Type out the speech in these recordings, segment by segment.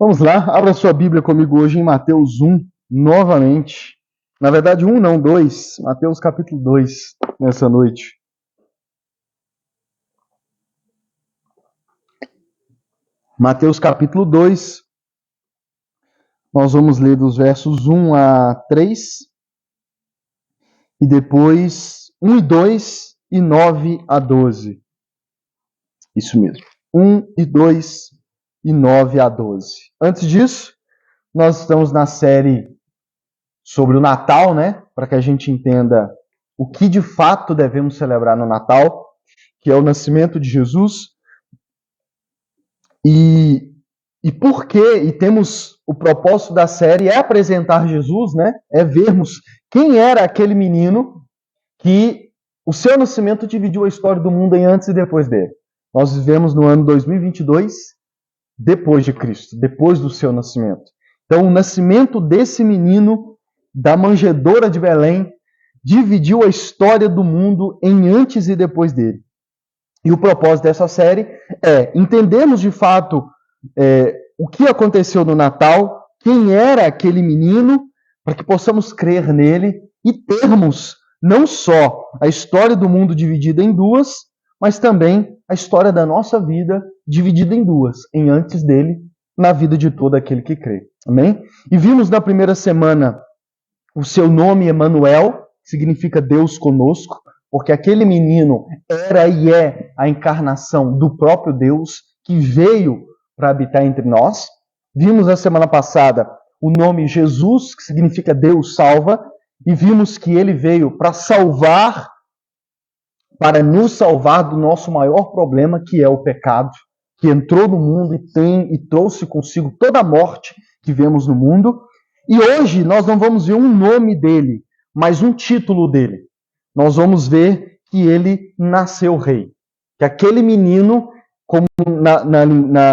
Vamos lá, abra sua Bíblia comigo hoje em Mateus 1, novamente. Na verdade, 1 não, 2. Mateus capítulo 2, nessa noite. Mateus capítulo 2. Nós vamos ler dos versos 1 a 3. E depois 1 e 2 e 9 a 12. Isso mesmo. 1 e 2 e 9 a 12. Antes disso, nós estamos na série sobre o Natal, né? Para que a gente entenda o que de fato devemos celebrar no Natal, que é o nascimento de Jesus. E por quê? E temos o propósito da série é apresentar Jesus, né? É vermos quem era aquele menino que o seu nascimento dividiu a história do mundo em antes e depois dele. Nós vivemos no ano 2022, depois de Cristo, depois do seu nascimento. Então, o nascimento desse menino da manjedoura de Belém dividiu a história do mundo em antes e depois dele. E o propósito dessa série é entendermos de fato o que aconteceu no Natal, quem era aquele menino, para que possamos crer nele e termos não só a história do mundo dividida em duas, mas também a história da nossa vida dividida em duas, em antes dele, na vida de todo aquele que crê. Amém? E vimos na primeira semana o seu nome Emanuel, que significa Deus conosco, porque aquele menino era e é a encarnação do próprio Deus que veio para habitar entre nós. Vimos na semana passada o nome Jesus, que significa Deus salva, e vimos que ele veio para salvar, para nos salvar do nosso maior problema, que é o pecado, que entrou no mundo e trouxe consigo toda a morte que vemos no mundo. E hoje nós não vamos ver um nome dele, mas um título dele. Nós vamos ver que ele nasceu rei. Que aquele menino, como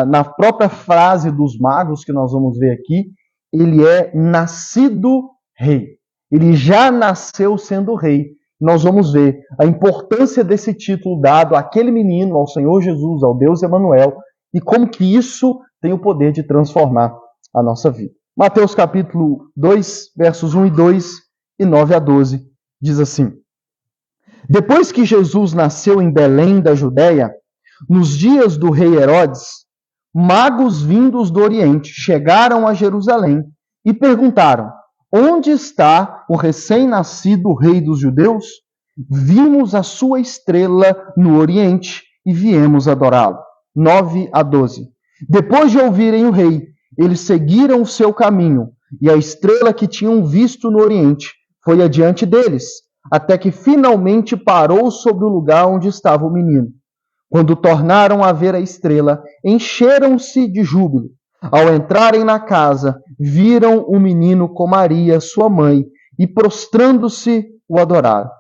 na própria frase dos magos que nós vamos ver aqui, ele é nascido rei. Ele já nasceu sendo rei. Nós vamos ver a importância desse título dado àquele menino, ao Senhor Jesus, ao Deus Emanuel, e como que isso tem o poder de transformar a nossa vida. Mateus capítulo 2, versos 1 e 2 e 9 a 12, diz assim: Depois que Jesus nasceu em Belém da Judéia, nos dias do rei Herodes, magos vindos do Oriente chegaram a Jerusalém e perguntaram: Onde está o recém-nascido rei dos judeus? Vimos a sua estrela no Oriente e viemos adorá-lo. 9 a 12. Depois de ouvirem o rei, eles seguiram o seu caminho, e a estrela que tinham visto no Oriente foi adiante deles, até que finalmente parou sobre o lugar onde estava o menino. Quando tornaram a ver a estrela, encheram-se de júbilo. Ao entrarem na casa, viram o menino com Maria, sua mãe, e prostrando-se, o adoraram.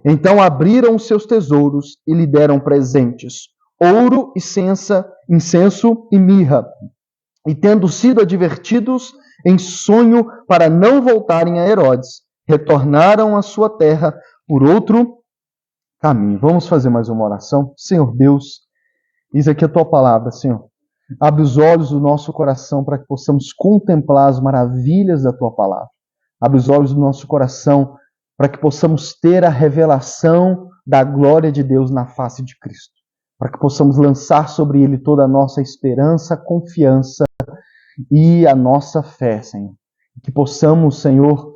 Então abriram seus tesouros e lhe deram presentes, ouro, incenso e mirra. E tendo sido advertidos em sonho para não voltarem a Herodes, retornaram à sua terra por outro caminho. Vamos fazer mais uma oração? Senhor Deus, eis aqui a tua palavra, Senhor. Abre os olhos do nosso coração para que possamos contemplar as maravilhas da tua palavra. Abre os olhos do nosso coração para que possamos ter a revelação da glória de Deus na face de Cristo. Para que possamos lançar sobre ele toda a nossa esperança, confiança e a nossa fé, Senhor. Que possamos, Senhor,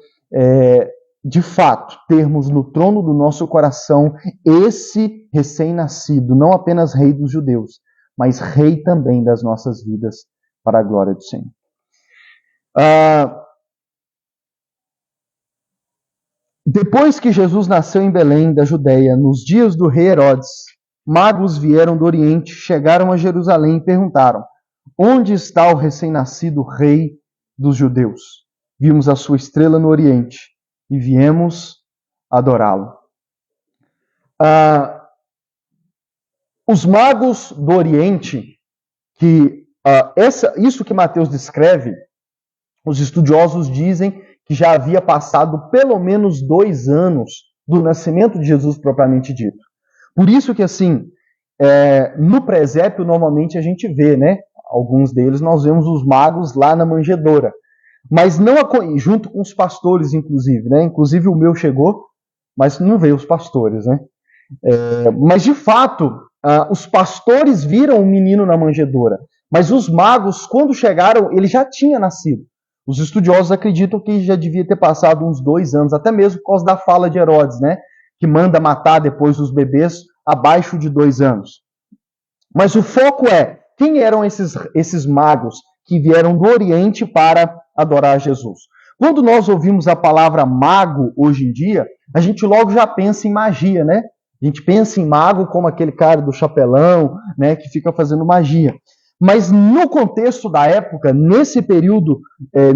de fato, termos no trono do nosso coração esse recém-nascido, não apenas rei dos judeus, mas rei também das nossas vidas, para a glória do Senhor. Depois que Jesus nasceu em Belém da Judéia, nos dias do rei Herodes, magos vieram do Oriente, chegaram a Jerusalém e perguntaram: Onde está o recém-nascido rei dos judeus? Vimos a sua estrela no Oriente e viemos adorá-lo. Os magos do Oriente, isso que Mateus descreve, os estudiosos dizem que já havia passado pelo menos 2 anos do nascimento de Jesus propriamente dito. Por isso que, assim, no presépio, normalmente a gente vê, né, alguns deles, nós vemos os magos lá na manjedoura. Mas não junto com os pastores, inclusive, né? Inclusive o meu chegou, mas não veio os pastores, né? Mas de fato, os pastores viram o menino na manjedoura, mas os magos, quando chegaram, ele já tinha nascido. Os estudiosos acreditam que já devia ter passado uns 2 anos, até mesmo por causa da fala de Herodes, né? Que manda matar depois os bebês abaixo de 2 anos. Mas o foco é, quem eram esses magos que vieram do Oriente para adorar Jesus? Quando nós ouvimos a palavra mago hoje em dia, a gente logo já pensa em magia, né? A gente pensa em mago como aquele cara do chapelão, né, que fica fazendo magia. Mas no contexto da época, nesse período,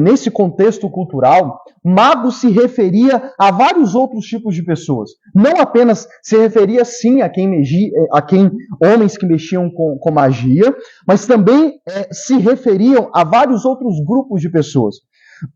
nesse contexto cultural, mago se referia a vários outros tipos de pessoas. Não apenas se referia, sim, a quem homens que mexiam com magia, mas também se referiam a vários outros grupos de pessoas.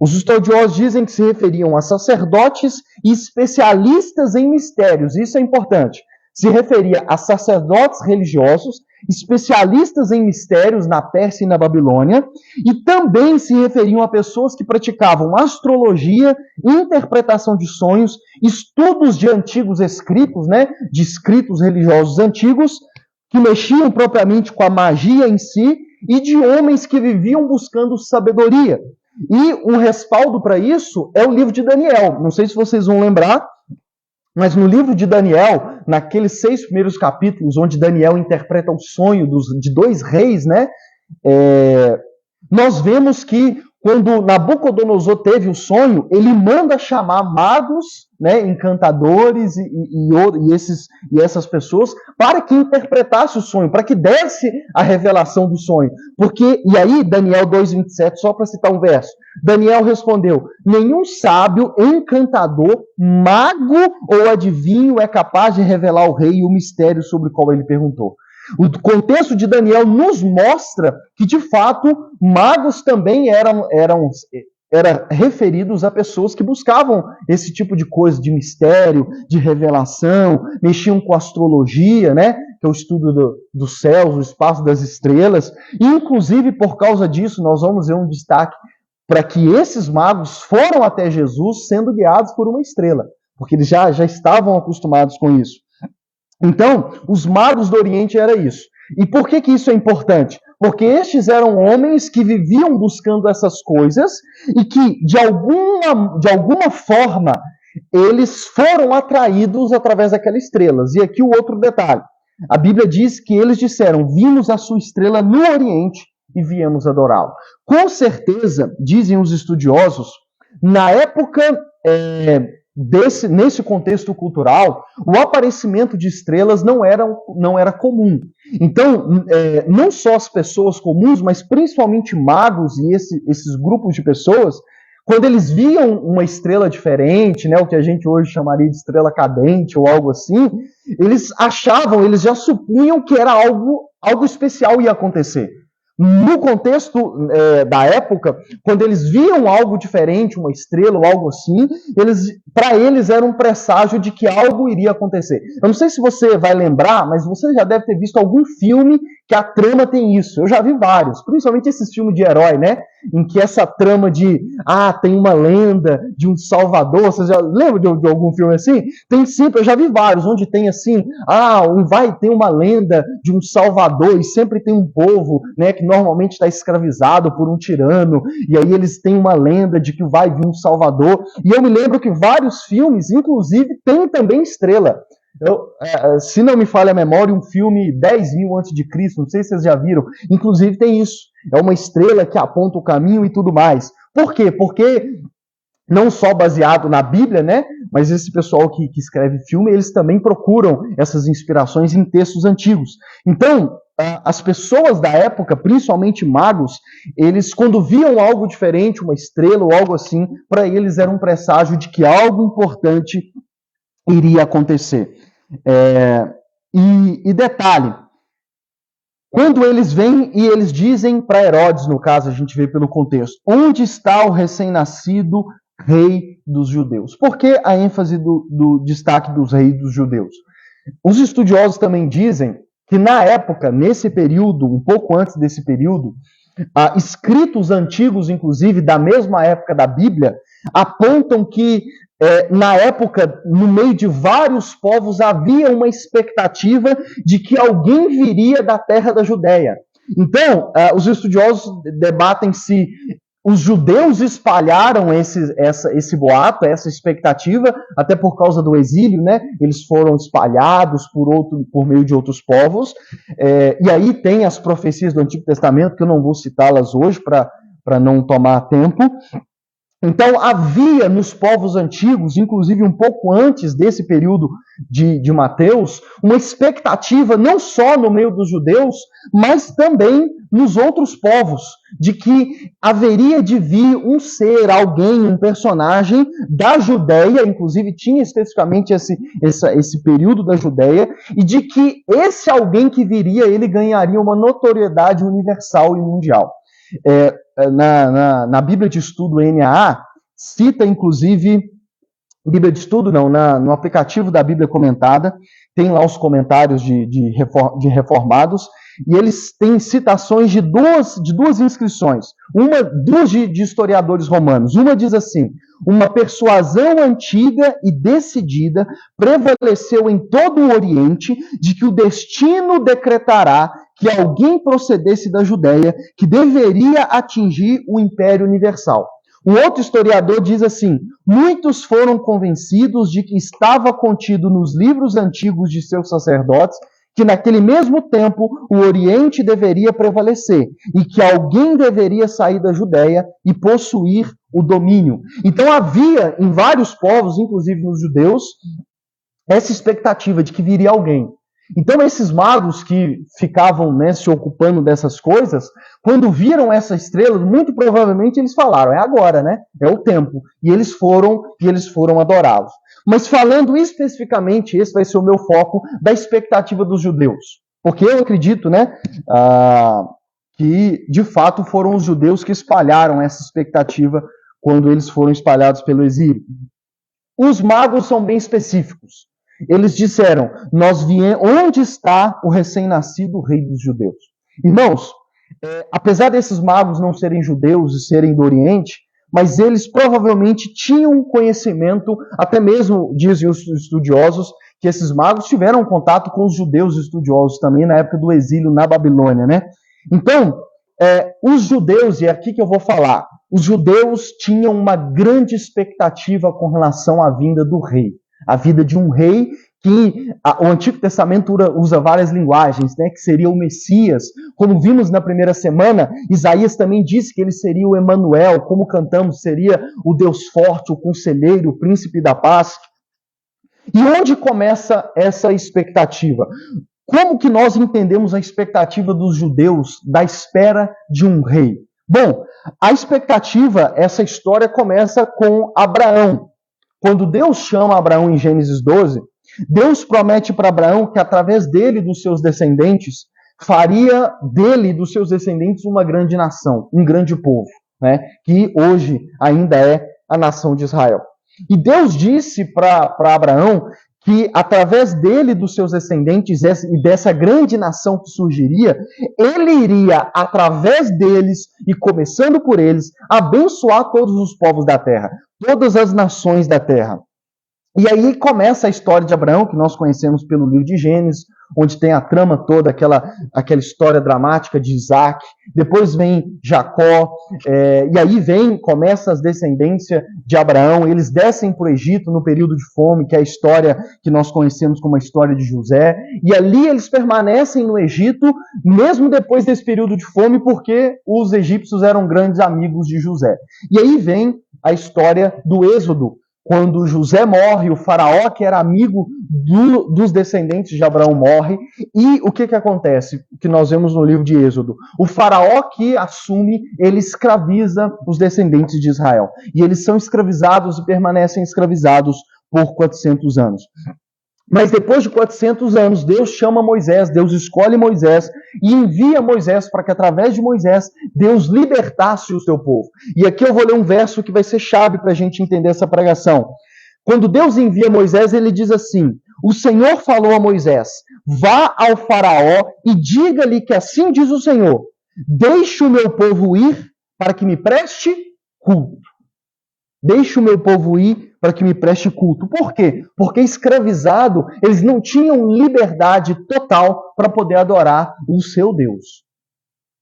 Os estudiosos dizem que se referiam a sacerdotes e especialistas em mistérios. Isso é importante. Se referia a sacerdotes religiosos, especialistas em mistérios na Pérsia e na Babilônia, e também se referiam a pessoas que praticavam astrologia, interpretação de sonhos, estudos de antigos escritos, né, de escritos religiosos antigos, que mexiam propriamente com a magia em si, e de homens que viviam buscando sabedoria. E um respaldo para isso é o livro de Daniel. Não sei se vocês vão lembrar, mas no livro de Daniel, naqueles 6 primeiros capítulos, onde Daniel interpreta o sonho de 2 reis, né? Nós vemos que quando Nabucodonosor teve o sonho, ele manda chamar magos, né, encantadores e essas pessoas para que interpretasse o sonho, para que desse a revelação do sonho. E aí, Daniel 2,27, só para citar um verso, Daniel respondeu: nenhum sábio, encantador, mago ou adivinho é capaz de revelar ao rei o mistério sobre o qual ele perguntou. O contexto de Daniel nos mostra que, de fato, magos também eram referidos a pessoas que buscavam esse tipo de coisa, de mistério, de revelação, mexiam com astrologia, né? Que é o estudo dos céus, o espaço das estrelas. E, inclusive, por causa disso, nós vamos ver um destaque para que esses magos foram até Jesus sendo guiados por uma estrela, porque eles já estavam acostumados com isso. Então, os magos do Oriente era isso. E por que isso é importante? Porque estes eram homens que viviam buscando essas coisas e que, de alguma forma, eles foram atraídos através daquelas estrelas. E aqui o outro detalhe. A Bíblia diz que eles disseram: vimos a sua estrela no Oriente e viemos adorá-lo. Com certeza, dizem os estudiosos, na época nesse contexto cultural, o aparecimento de estrelas não era comum. Então, não só as pessoas comuns, mas principalmente magos e esses grupos de pessoas, quando eles viam uma estrela diferente, né, o que a gente hoje chamaria de estrela cadente ou algo assim, eles já supunham que era algo especial ia acontecer. No contexto da época, quando eles viam algo diferente, uma estrela ou algo assim, para eles era um presságio de que algo iria acontecer. Eu não sei se você vai lembrar, mas você já deve ter visto algum filme que a trama tem isso. Eu já vi vários, principalmente esses filmes de herói, né? Em que essa trama tem uma lenda de um salvador. Você já lembra de algum filme assim? Tem sempre, eu já vi vários, onde tem assim, vai ter uma lenda de um salvador, e sempre tem um povo, né, que normalmente está escravizado por um tirano, e aí eles têm uma lenda de que vai vir um salvador. E eu me lembro que vários filmes, inclusive, tem também estrela. Se não me falha a memória, um filme 10.000 a.C., não sei se vocês já viram, inclusive tem isso. É uma estrela que aponta o caminho e tudo mais. Por quê? Porque não só baseado na Bíblia, né? Mas esse pessoal que escreve filme, eles também procuram essas inspirações em textos antigos. Então, as pessoas da época, principalmente magos, eles, quando viam algo diferente, uma estrela ou algo assim, para eles era um presságio de que algo importante iria acontecer. E detalhe, quando eles vêm e eles dizem para Herodes, no caso a gente vê pelo contexto, onde está o recém-nascido rei dos judeus? Por que a ênfase do destaque dos reis dos judeus? Os estudiosos também dizem que na época, nesse período, um pouco antes desse período, escritos antigos, inclusive, da mesma época da Bíblia, apontam que, na época, no meio de vários povos, havia uma expectativa de que alguém viria da terra da Judéia. Então, os estudiosos debatem se os judeus espalharam esse boato, essa expectativa, até por causa do exílio, né? Eles foram espalhados por meio de outros povos. E aí tem as profecias do Antigo Testamento, que eu não vou citá-las hoje para não tomar tempo. Então, havia nos povos antigos, inclusive um pouco antes desse período de Mateus, uma expectativa não só no meio dos judeus, mas também nos outros povos, de que haveria de vir um ser, alguém, um personagem da Judéia, inclusive tinha especificamente esse período da Judéia, e de que esse alguém que viria, ele ganharia uma notoriedade universal e mundial. Na Bíblia de Estudo NAA, cita inclusive, Bíblia de Estudo não, no aplicativo da Bíblia Comentada, tem lá os comentários de reformados, e eles têm citações de duas inscrições, duas de historiadores romanos. Uma diz assim: uma persuasão antiga e decidida prevaleceu em todo o Oriente de que o destino decretará que alguém procedesse da Judéia, que deveria atingir o Império Universal. Um outro historiador diz assim: muitos foram convencidos de que estava contido nos livros antigos de seus sacerdotes que naquele mesmo tempo o Oriente deveria prevalecer e que alguém deveria sair da Judéia e possuir o domínio. Então havia em vários povos, inclusive nos judeus, essa expectativa de que viria alguém. Então esses magos que ficavam, né, se ocupando dessas coisas, quando viram essa estrela, muito provavelmente eles falaram: é agora, né? É o tempo. E eles foram adorá-los. Mas falando especificamente, esse vai ser o meu foco, da expectativa dos judeus. Porque eu acredito, né, que de fato foram os judeus que espalharam essa expectativa quando eles foram espalhados pelo exílio. Os magos são bem específicos. Eles disseram: onde está o recém-nascido rei dos judeus? Irmãos, apesar desses magos não serem judeus e serem do Oriente, mas eles provavelmente tinham conhecimento, até mesmo dizem os estudiosos, que esses magos tiveram contato com os judeus estudiosos também na época do exílio na Babilônia, né? Então, os judeus, e é aqui que eu vou falar, os judeus tinham uma grande expectativa com relação à vinda do rei. A vida de um rei que o Antigo Testamento usa várias linguagens, né, que seria o Messias. Como vimos na primeira semana, Isaías também disse que ele seria o Emanuel, como cantamos, seria o Deus forte, o conselheiro, o príncipe da paz. E onde começa essa expectativa? Como que nós entendemos a expectativa dos judeus da espera de um rei? Bom, a expectativa, essa história começa com Abraão. Quando Deus chama Abraão em Gênesis 12, Deus promete para Abraão que através dele e dos seus descendentes, faria dele e dos seus descendentes uma grande nação, um grande povo, né? Que hoje ainda é a nação de Israel. E Deus disse para Abraão que através dele e dos seus descendentes e dessa grande nação que surgiria, ele iria, através deles e começando por eles, abençoar todos os povos da terra, todas as nações da terra. E aí começa a história de Abraão, que nós conhecemos pelo livro de Gênesis, onde tem a trama toda, aquela história dramática de Isaac. Depois vem Jacó, e aí começa as descendências de Abraão. Eles descem para o Egito no período de fome, que é a história que nós conhecemos como a história de José. E ali eles permanecem no Egito, mesmo depois desse período de fome, porque os egípcios eram grandes amigos de José. E aí vem a história do Êxodo, quando José morre, o faraó, que era amigo dos descendentes de Abraão, morre. E o que acontece? Que nós vemos no livro de Êxodo. O faraó que assume, ele escraviza os descendentes de Israel. E eles são escravizados e permanecem escravizados por 400 anos. Mas depois de 400 anos, Deus chama Moisés, Deus escolhe Moisés e envia Moisés para que através de Moisés, Deus libertasse o seu povo. E aqui eu vou ler um verso que vai ser chave para a gente entender essa pregação. Quando Deus envia Moisés, ele diz assim: o Senhor falou a Moisés: vá ao faraó e diga-lhe que assim diz o Senhor, deixe o meu povo ir para que me preste culto. Deixe o meu povo ir para que me preste culto. Por quê? Porque escravizado, eles não tinham liberdade total para poder adorar o seu Deus.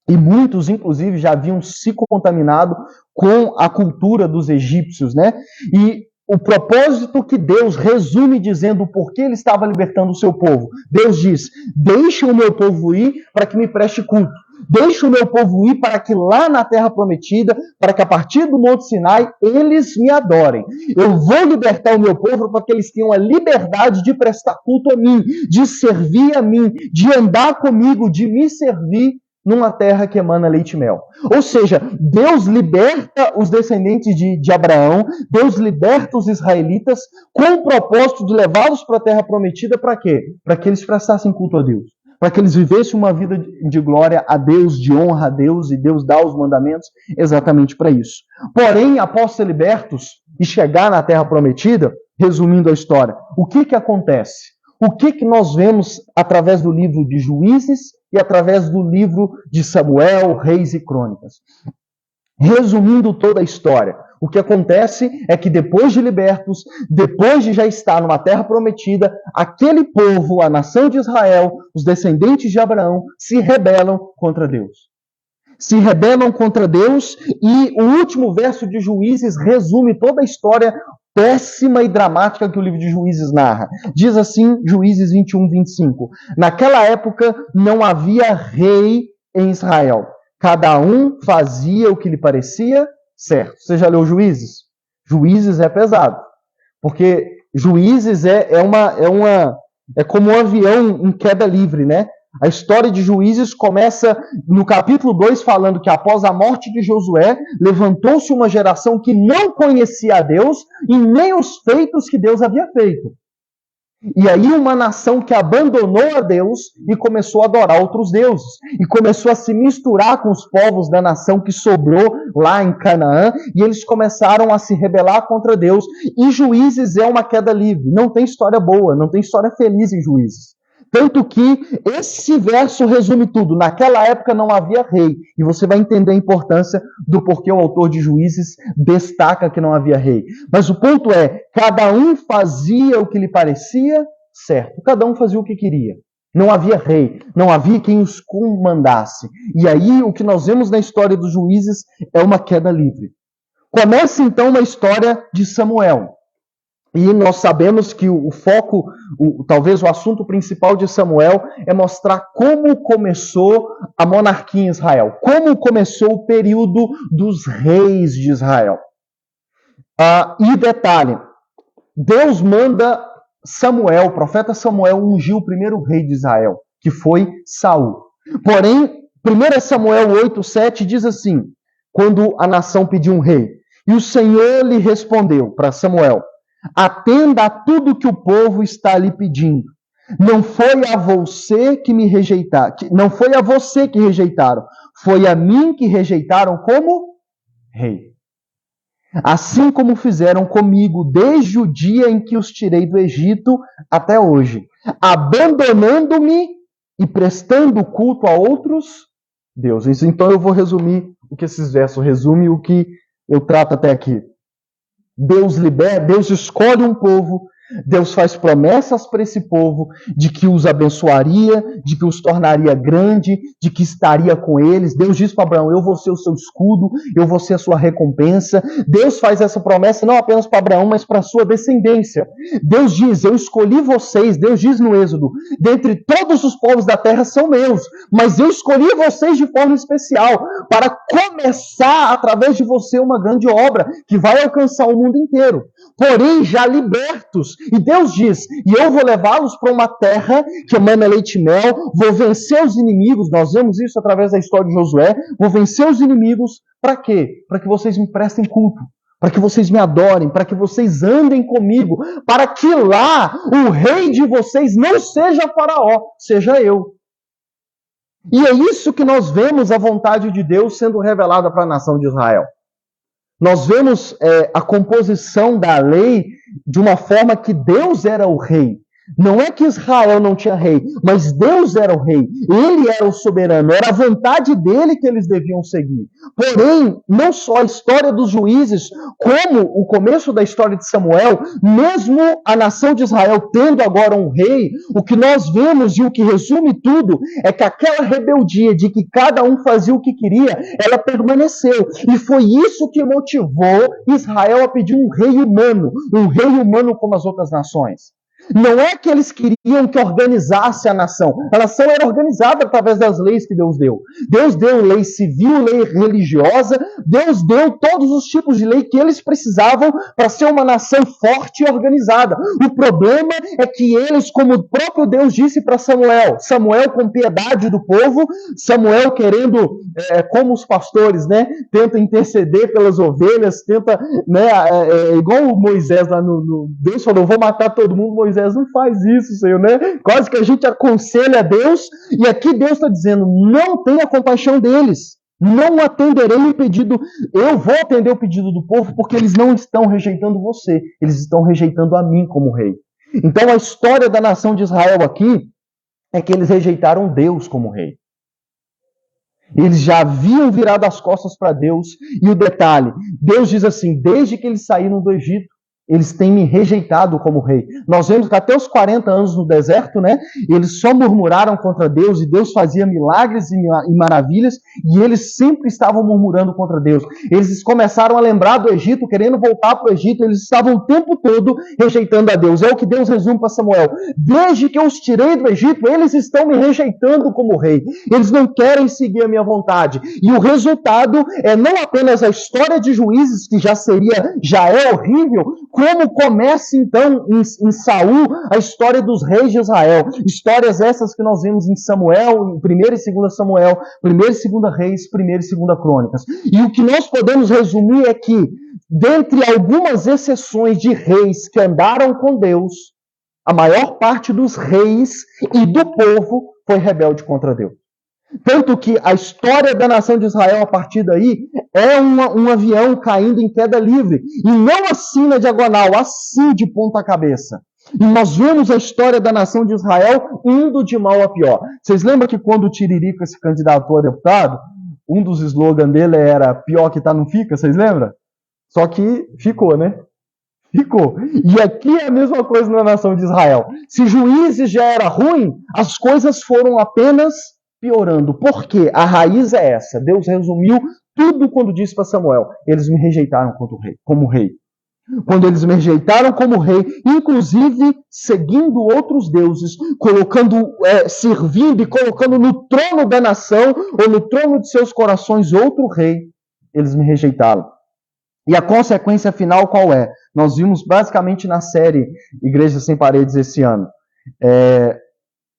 E muitos, inclusive, já haviam se contaminado com a cultura dos egípcios, né? E o propósito que Deus resume dizendo o porquê ele estava libertando o seu povo. Deus diz, deixe o meu povo ir para que me preste culto. Deixe o meu povo ir para que lá na terra prometida, para que a partir do Monte Sinai, eles me adorem. Eu vou libertar o meu povo para que eles tenham a liberdade de prestar culto a mim, de servir a mim, de andar comigo, de me servir numa terra que emana leite e mel. Ou seja, Deus liberta os descendentes de Abraão, Deus liberta os israelitas com o propósito de levá-los para a terra prometida para quê? Para que eles prestassem culto a Deus. Para que eles vivessem uma vida de glória a Deus, de honra a Deus, e Deus dá os mandamentos exatamente para isso. Porém, após ser libertos e chegar na terra prometida, resumindo a história, o que acontece? O que nós vemos através do livro de Juízes e através do livro de Samuel, Reis e Crônicas? Resumindo toda a história, o que acontece é que depois de libertos, depois de já estar numa terra prometida, aquele povo, a nação de Israel, os descendentes de Abraão, se rebelam contra Deus. Se rebelam contra Deus e o último verso de Juízes resume toda a história péssima e dramática que o livro de Juízes narra. Diz assim, Juízes 21, 25. Naquela época não havia rei em Israel. Cada um fazia o que lhe parecia certo. Você já leu Juízes? Juízes é pesado. Porque Juízes é como um avião em queda livre, né? A história de Juízes começa no capítulo 2 falando que após a morte de Josué, levantou-se uma geração que não conhecia a Deus e nem os feitos que Deus havia feito. E aí uma nação que abandonou a Deus e começou a adorar outros deuses. E começou a se misturar com os povos da nação que sobrou lá em Canaã. E eles começaram a se rebelar contra Deus. E Juízes é uma queda livre. Não tem história boa, não tem história feliz em Juízes. Tanto que esse verso resume tudo. Naquela época não havia rei. E você vai entender a importância do porquê o autor de Juízes destaca que não havia rei. Mas o ponto é, cada um fazia o que lhe parecia certo. Cada um fazia o que queria. Não havia rei. Não havia quem os comandasse. E aí o que nós vemos na história dos Juízes é uma queda livre. Começa então uma história de Samuel. E nós sabemos que o foco, talvez o assunto principal de Samuel é mostrar como começou a monarquia em Israel, como começou o período dos reis de Israel. E detalhe, Deus manda Samuel, o profeta Samuel, ungir o primeiro rei de Israel, que foi Saul. Porém, 1 Samuel 8:7 diz assim, quando a nação pediu um rei, e o Senhor lhe respondeu para Samuel, atenda a tudo que o povo está lhe pedindo. Não foi a você que me rejeitaram, não foi a você que rejeitaram, foi a mim que rejeitaram como rei. Assim como fizeram comigo desde o dia em que os tirei do Egito até hoje, abandonando-me e prestando culto a outros deuses. Então eu vou resumir o que esses versos resumem, o que eu trato até aqui. Deus libera, Deus escolhe um povo, Deus faz promessas para esse povo de que os abençoaria, de que os tornaria grande, de que estaria com eles. Deus diz para Abraão, eu vou ser o seu escudo, eu vou ser a sua recompensa. Deus faz essa promessa não apenas para Abraão, mas para a sua descendência. Deus diz, eu escolhi vocês, Deus diz no Êxodo, dentre todos os povos da terra são meus, mas eu escolhi vocês de forma especial para começar através de você uma grande obra que vai alcançar o mundo inteiro. Porém, já libertos, e Deus diz, e eu vou levá-los para uma terra que emana leite e mel, vou vencer os inimigos, nós vemos isso através da história de Josué, vou vencer os inimigos, para quê? Para que vocês me prestem culto, para que vocês me adorem, para que vocês andem comigo, para que lá o rei de vocês não seja Faraó, seja eu. E é isso que nós vemos a vontade de Deus sendo revelada para a nação de Israel. Nós vemos a composição da lei de uma forma que Deus era o rei. Não é que Israel não tinha rei, mas Deus era o rei. Ele era o soberano. Era a vontade dele que eles deviam seguir. Porém, não só a história dos juízes, como o começo da história de Samuel, mesmo a nação de Israel tendo agora um rei, o que nós vemos e o que resume tudo é que aquela rebeldia de que cada um fazia o que queria, ela permaneceu. E foi isso que motivou Israel a pedir um rei humano como as outras nações. Não é que eles queriam que organizasse a nação. A nação era organizada através das leis que Deus deu. Deus deu lei civil, lei religiosa. Deus deu todos os tipos de lei que eles precisavam para ser uma nação forte e organizada. O problema é que eles, como o próprio Deus disse para Samuel, Samuel com piedade do povo, Samuel querendo, como os pastores, né, tenta interceder pelas ovelhas, tenta, né, igual o Moisés lá Deus falou, vou matar todo mundo, Moisés não faz isso, Senhor, né? Quase que a gente aconselha a Deus, e aqui Deus está dizendo, não tenha compaixão deles, não atenderei o pedido, eu vou atender o pedido do povo, porque eles não estão rejeitando você, eles estão rejeitando a mim como rei. Então a história da nação de Israel aqui é que eles rejeitaram Deus como rei. Eles já haviam virado as costas para Deus, e o detalhe, Deus diz assim, desde que eles saíram do Egito, eles têm me rejeitado como rei. Nós vemos que até os 40 anos no deserto, né, eles só murmuraram contra Deus, e Deus fazia milagres e maravilhas, e eles sempre estavam murmurando contra Deus. Eles começaram a lembrar do Egito, querendo voltar para o Egito, eles estavam o tempo todo rejeitando a Deus. É o que Deus resume para Samuel. Desde que eu os tirei do Egito, eles estão me rejeitando como rei. Eles não querem seguir a minha vontade. E o resultado é não apenas a história de Juízes, que já é horrível, como começa então em Saul a história dos reis de Israel. Histórias essas que nós vemos em Samuel, em 1 e 2 Samuel, 1 e 2 Reis, 1 e 2 Crônicas. E o que nós podemos resumir é que, dentre algumas exceções de reis que andaram com Deus, a maior parte dos reis e do povo foi rebelde contra Deus. Tanto que a história da nação de Israel, a partir daí, é um avião caindo em queda livre. E não assim na diagonal, assim de ponta cabeça. E nós vemos a história da nação de Israel indo de mal a pior. Vocês lembram que quando o Tiririca se candidatou a deputado, um dos slogans dele era pior que tá não fica, vocês lembram? Só que ficou, né? Ficou. E aqui é a mesma coisa na nação de Israel. Se Juízes já era ruim, as coisas foram apenas piorando. Por quê? A raiz é essa. Deus resumiu tudo quando disse para Samuel. Eles me rejeitaram como rei. Quando eles me rejeitaram como rei, inclusive seguindo outros deuses, servindo e colocando no trono da nação, ou no trono de seus corações, outro rei, eles me rejeitaram. E a consequência final qual é? Nós vimos basicamente na série Igreja Sem Paredes esse ano.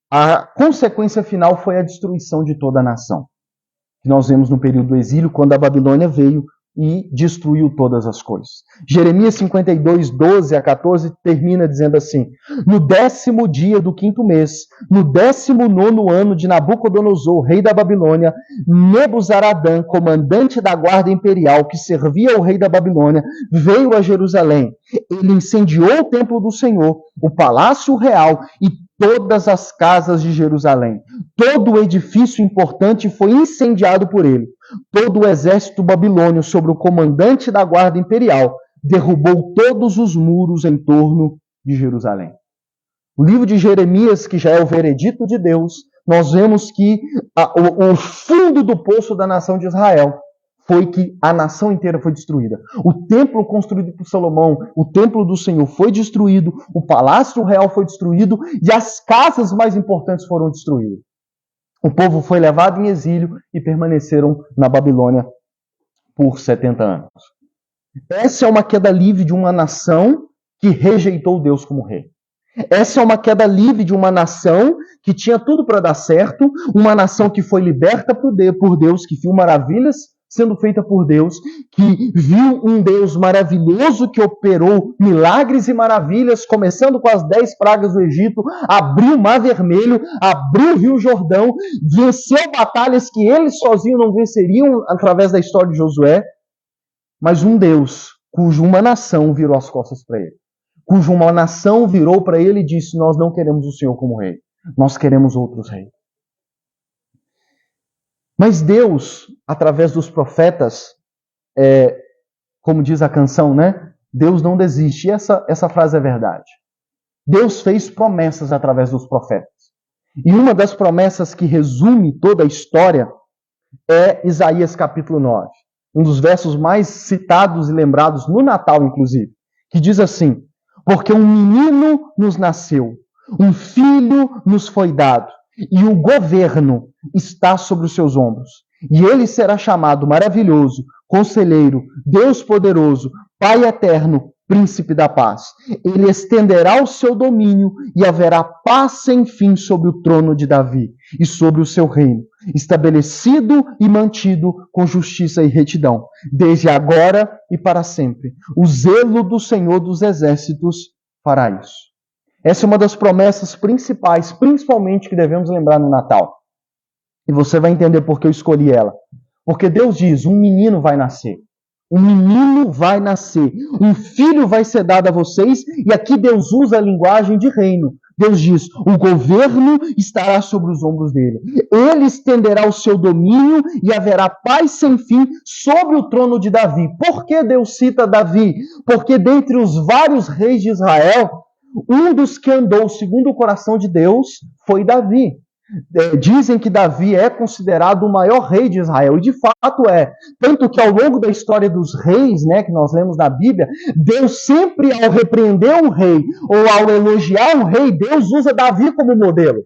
A consequência final foi a destruição de toda a nação. Que nós vemos no período do exílio, quando a Babilônia veio e destruiu todas as coisas. Jeremias 52, 12 a 14, termina dizendo assim: no 10º dia do 5º mês, no 19º ano de Nabucodonosor, rei da Babilônia, Nebuzaradã, comandante da guarda imperial que servia ao rei da Babilônia, veio a Jerusalém. Ele incendiou o templo do Senhor, o palácio real e todas as casas de Jerusalém. Todo o edifício importante foi incendiado por ele. Todo o exército babilônio, sobre o comandante da guarda imperial, derrubou todos os muros em torno de Jerusalém. O livro de Jeremias, que já é o veredito de Deus, nós vemos que o fundo do poço da nação de Israel foi que a nação inteira foi destruída. O templo construído por Salomão, o templo do Senhor foi destruído, o palácio real foi destruído e as casas mais importantes foram destruídas. O povo foi levado em exílio e permaneceram na Babilônia por 70 anos. Essa é uma queda livre de uma nação que rejeitou Deus como rei. Essa é uma queda livre de uma nação que tinha tudo para dar certo, uma nação que foi liberta por Deus, que viu maravilhas sendo feita por Deus, que viu um Deus maravilhoso que operou milagres e maravilhas, começando com as 10 pragas do Egito, abriu o Mar Vermelho, abriu o Rio Jordão, venceu batalhas que eles sozinhos não venceriam através da história de Josué, mas um Deus cuja uma nação virou as costas para ele. cuja uma nação virou para ele e disse: nós não queremos o Senhor como rei, nós queremos outros reis. Mas Deus, através dos profetas, como diz a canção, né? Deus não desiste. E essa frase é verdade. Deus fez promessas através dos profetas. E uma das promessas que resume toda a história é Isaías capítulo 9. Um dos versos mais citados e lembrados no Natal, inclusive. Que diz assim: porque um menino nos nasceu, um filho nos foi dado, e o governo está sobre os seus ombros. E ele será chamado Maravilhoso, Conselheiro, Deus Poderoso, Pai Eterno, Príncipe da Paz. Ele estenderá o seu domínio e haverá paz sem fim sobre o trono de Davi e sobre o seu reino, estabelecido e mantido com justiça e retidão, desde agora e para sempre. O zelo do Senhor dos Exércitos fará isso. Essa é uma das promessas principais, principalmente que devemos lembrar no Natal. E você vai entender por que eu escolhi ela. Porque Deus diz: um menino vai nascer. Um menino vai nascer. Um filho vai ser dado a vocês. E aqui Deus usa a linguagem de reino. Deus diz: o governo estará sobre os ombros dele. Ele estenderá o seu domínio e haverá paz sem fim sobre o trono de Davi. Por que Deus cita Davi? Porque dentre os vários reis de Israel, um dos que andou segundo o coração de Deus foi Davi. Dizem que Davi é considerado o maior rei de Israel, e de fato é. Tanto que ao longo da história dos reis, né, que nós lemos na Bíblia, Deus sempre, ao repreender um rei ou ao elogiar um rei, Deus usa Davi como modelo.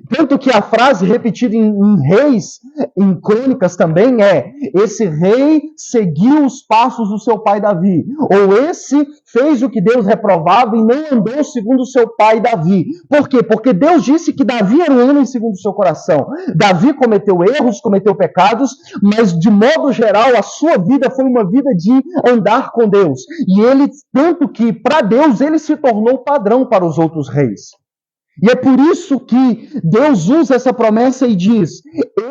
Tanto que a frase repetida em Reis, em Crônicas também é: esse rei seguiu os passos do seu pai Davi. Ou esse fez o que Deus reprovava e não andou segundo o seu pai Davi. Por quê? Porque Deus disse que Davi era um homem segundo o seu coração. Davi cometeu erros, cometeu pecados, mas de modo geral a sua vida foi uma vida de andar com Deus. E ele, tanto que para Deus ele se tornou padrão para os outros reis. E é por isso que Deus usa essa promessa e diz: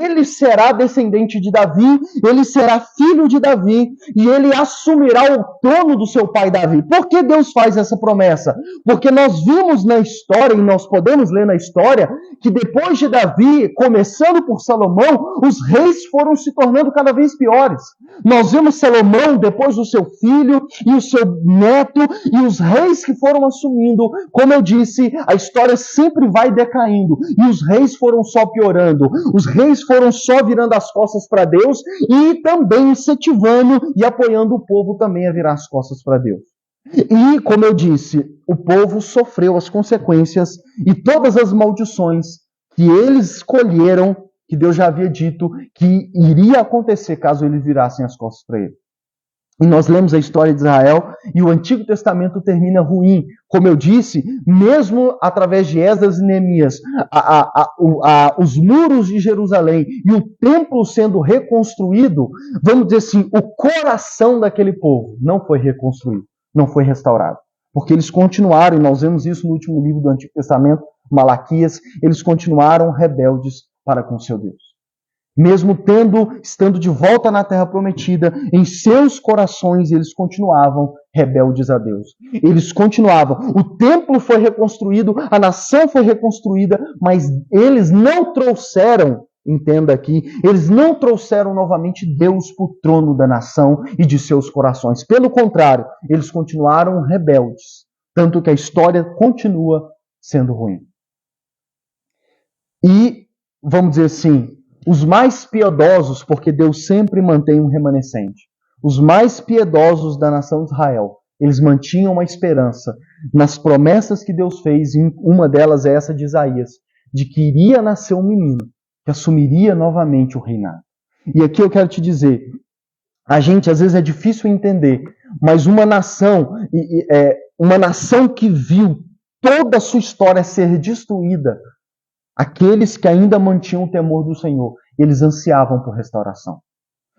ele será descendente de Davi, ele será filho de Davi, e ele assumirá o trono do seu pai Davi. Por que Deus faz essa promessa? Porque nós vimos na história, e nós podemos ler na história, que depois de Davi, começando por Salomão, os reis foram se tornando cada vez piores. Nós vemos Salomão, depois do seu filho e o seu neto, e os reis que foram assumindo. Como eu disse, a história sempre vai decaindo, e os reis foram só piorando, os reis foram só virando as costas para Deus e também incentivando e apoiando o povo também a virar as costas para Deus. E, como eu disse, o povo sofreu as consequências e todas as maldições que eles escolheram, que Deus já havia dito que iria acontecer caso eles virassem as costas para ele. E nós lemos a história de Israel e o Antigo Testamento termina ruim. Como eu disse, mesmo através de Esdras e Neemias, os muros de Jerusalém e o templo sendo reconstruído, vamos dizer assim, o coração daquele povo não foi reconstruído, não foi restaurado. Porque eles continuaram, e nós vemos isso no último livro do Antigo Testamento, Malaquias, eles continuaram rebeldes para com seu Deus. Mesmo estando de volta na terra prometida, em seus corações eles continuavam rebeldes a Deus. Eles continuavam. O templo foi reconstruído, a nação foi reconstruída, mas eles não trouxeram, entenda aqui, eles não trouxeram novamente Deus para o trono da nação e de seus corações. Pelo contrário, eles continuaram rebeldes. Tanto que a história continua sendo ruim. E, vamos dizer assim, os mais piedosos, porque Deus sempre mantém um remanescente, os mais piedosos da nação de Israel, eles mantinham uma esperança nas promessas que Deus fez, e uma delas é essa de Isaías, de que iria nascer um menino, que assumiria novamente o reinado. E aqui eu quero te dizer, a gente às vezes é difícil entender, mas uma nação que viu toda a sua história ser destruída, aqueles que ainda mantinham o temor do Senhor, eles ansiavam por restauração.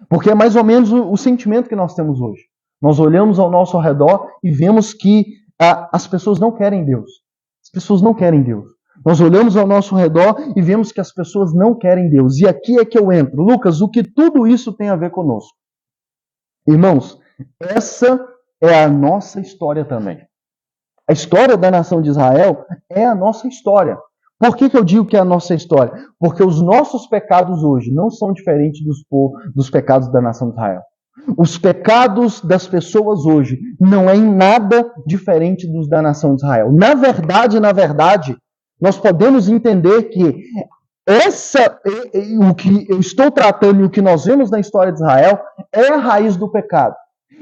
Porque é mais ou menos o sentimento que nós temos hoje. Nós olhamos ao nosso redor e vemos que as pessoas não querem Deus. As pessoas não querem Deus. Nós olhamos ao nosso redor e vemos que as pessoas não querem Deus. E aqui é que eu entro. Lucas, o que tudo isso tem a ver conosco? Irmãos, essa é a nossa história também. A história da nação de Israel é a nossa história. Por que eu digo que é a nossa história? Porque os nossos pecados hoje não são diferentes dos pecados da nação de Israel. Os pecados das pessoas hoje não é em nada diferente dos da nação de Israel. Na verdade, nós podemos entender que o que eu estou tratando e o que nós vemos na história de Israel é a raiz do pecado.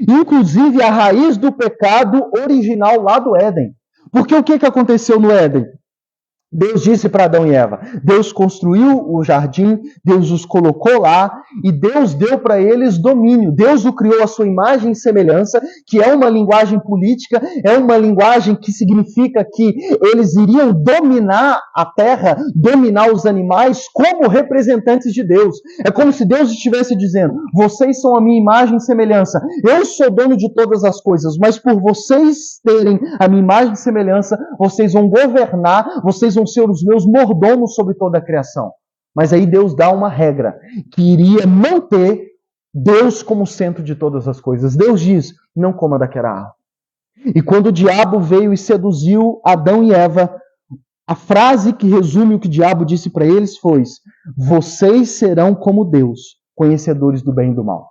Inclusive a raiz do pecado original lá do Éden. Porque o que aconteceu no Éden? Deus disse para Adão e Eva, Deus construiu o jardim, Deus os colocou lá e Deus deu para eles domínio. Deus o criou à sua imagem e semelhança, que é uma linguagem política, é uma linguagem que significa que eles iriam dominar a terra, dominar os animais como representantes de Deus. É como se Deus estivesse dizendo, vocês são a minha imagem e semelhança, eu sou dono de todas as coisas, mas por vocês terem a minha imagem e semelhança, vocês vão governar, vocês vão ser os meus mordomos sobre toda a criação. Mas aí Deus dá uma regra que iria manter Deus como centro de todas as coisas. Deus diz, não coma daquela árvore. E quando o diabo veio e seduziu Adão e Eva, a frase que resume o que o diabo disse para eles foi, vocês serão como Deus, conhecedores do bem e do mal.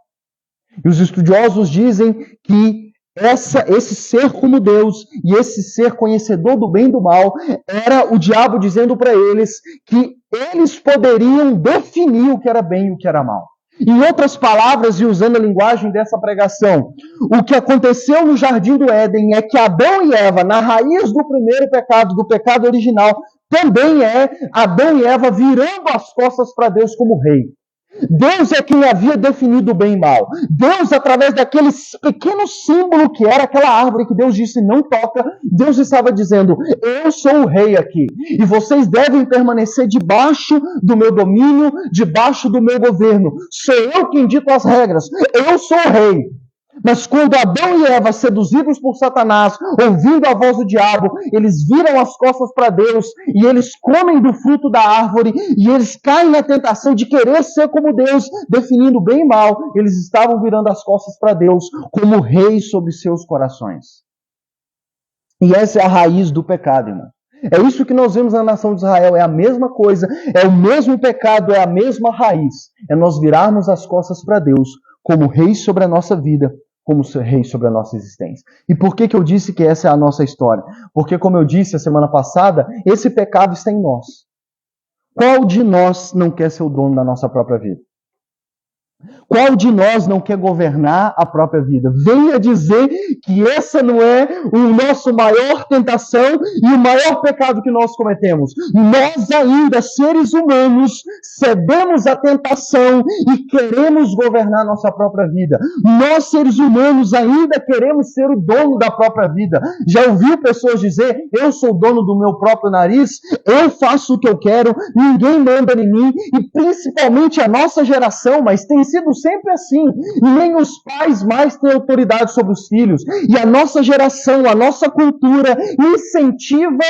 E os estudiosos dizem que esse ser como Deus e esse ser conhecedor do bem e do mal era o diabo dizendo para eles que eles poderiam definir o que era bem e o que era mal. Em outras palavras, e usando a linguagem dessa pregação, o que aconteceu no Jardim do Éden é que Adão e Eva, na raiz do primeiro pecado, do pecado original, também é Adão e Eva virando as costas para Deus como rei. Deus é quem havia definido o bem e mal. Deus, através daquele pequeno símbolo que era aquela árvore que Deus disse não toca, Deus estava dizendo, eu sou o rei aqui. E vocês devem permanecer debaixo do meu domínio, debaixo do meu governo. Sou eu quem dito as regras. Eu sou o rei. Mas quando Adão e Eva, seduzidos por Satanás, ouvindo a voz do diabo, eles viram as costas para Deus e eles comem do fruto da árvore e eles caem na tentação de querer ser como Deus, definindo bem e mal, eles estavam virando as costas para Deus como reis sobre seus corações. E essa é a raiz do pecado, irmão. É isso que nós vemos na nação de Israel, é a mesma coisa, é o mesmo pecado, é a mesma raiz. É nós virarmos as costas para Deus como reis sobre a nossa vida, como rei sobre a nossa existência. E por que eu disse que essa é a nossa história? Porque, como eu disse a semana passada, esse pecado está em nós. Qual de nós não quer ser o dono da nossa própria vida? Qual de nós não quer governar a própria vida? Venha dizer que essa não é o nosso maior tentação e o maior pecado que nós cometemos. Nós ainda, seres humanos, cedemos à tentação e queremos governar nossa própria vida. Nós, seres humanos, ainda queremos ser o dono da própria vida. Já ouviu pessoas dizer, eu sou dono do meu próprio nariz, eu faço o que eu quero, ninguém manda em mim, e principalmente a nossa geração, mas tem sido sempre assim. Nem os pais mais têm autoridade sobre os filhos. E a nossa geração, a nossa cultura incentiva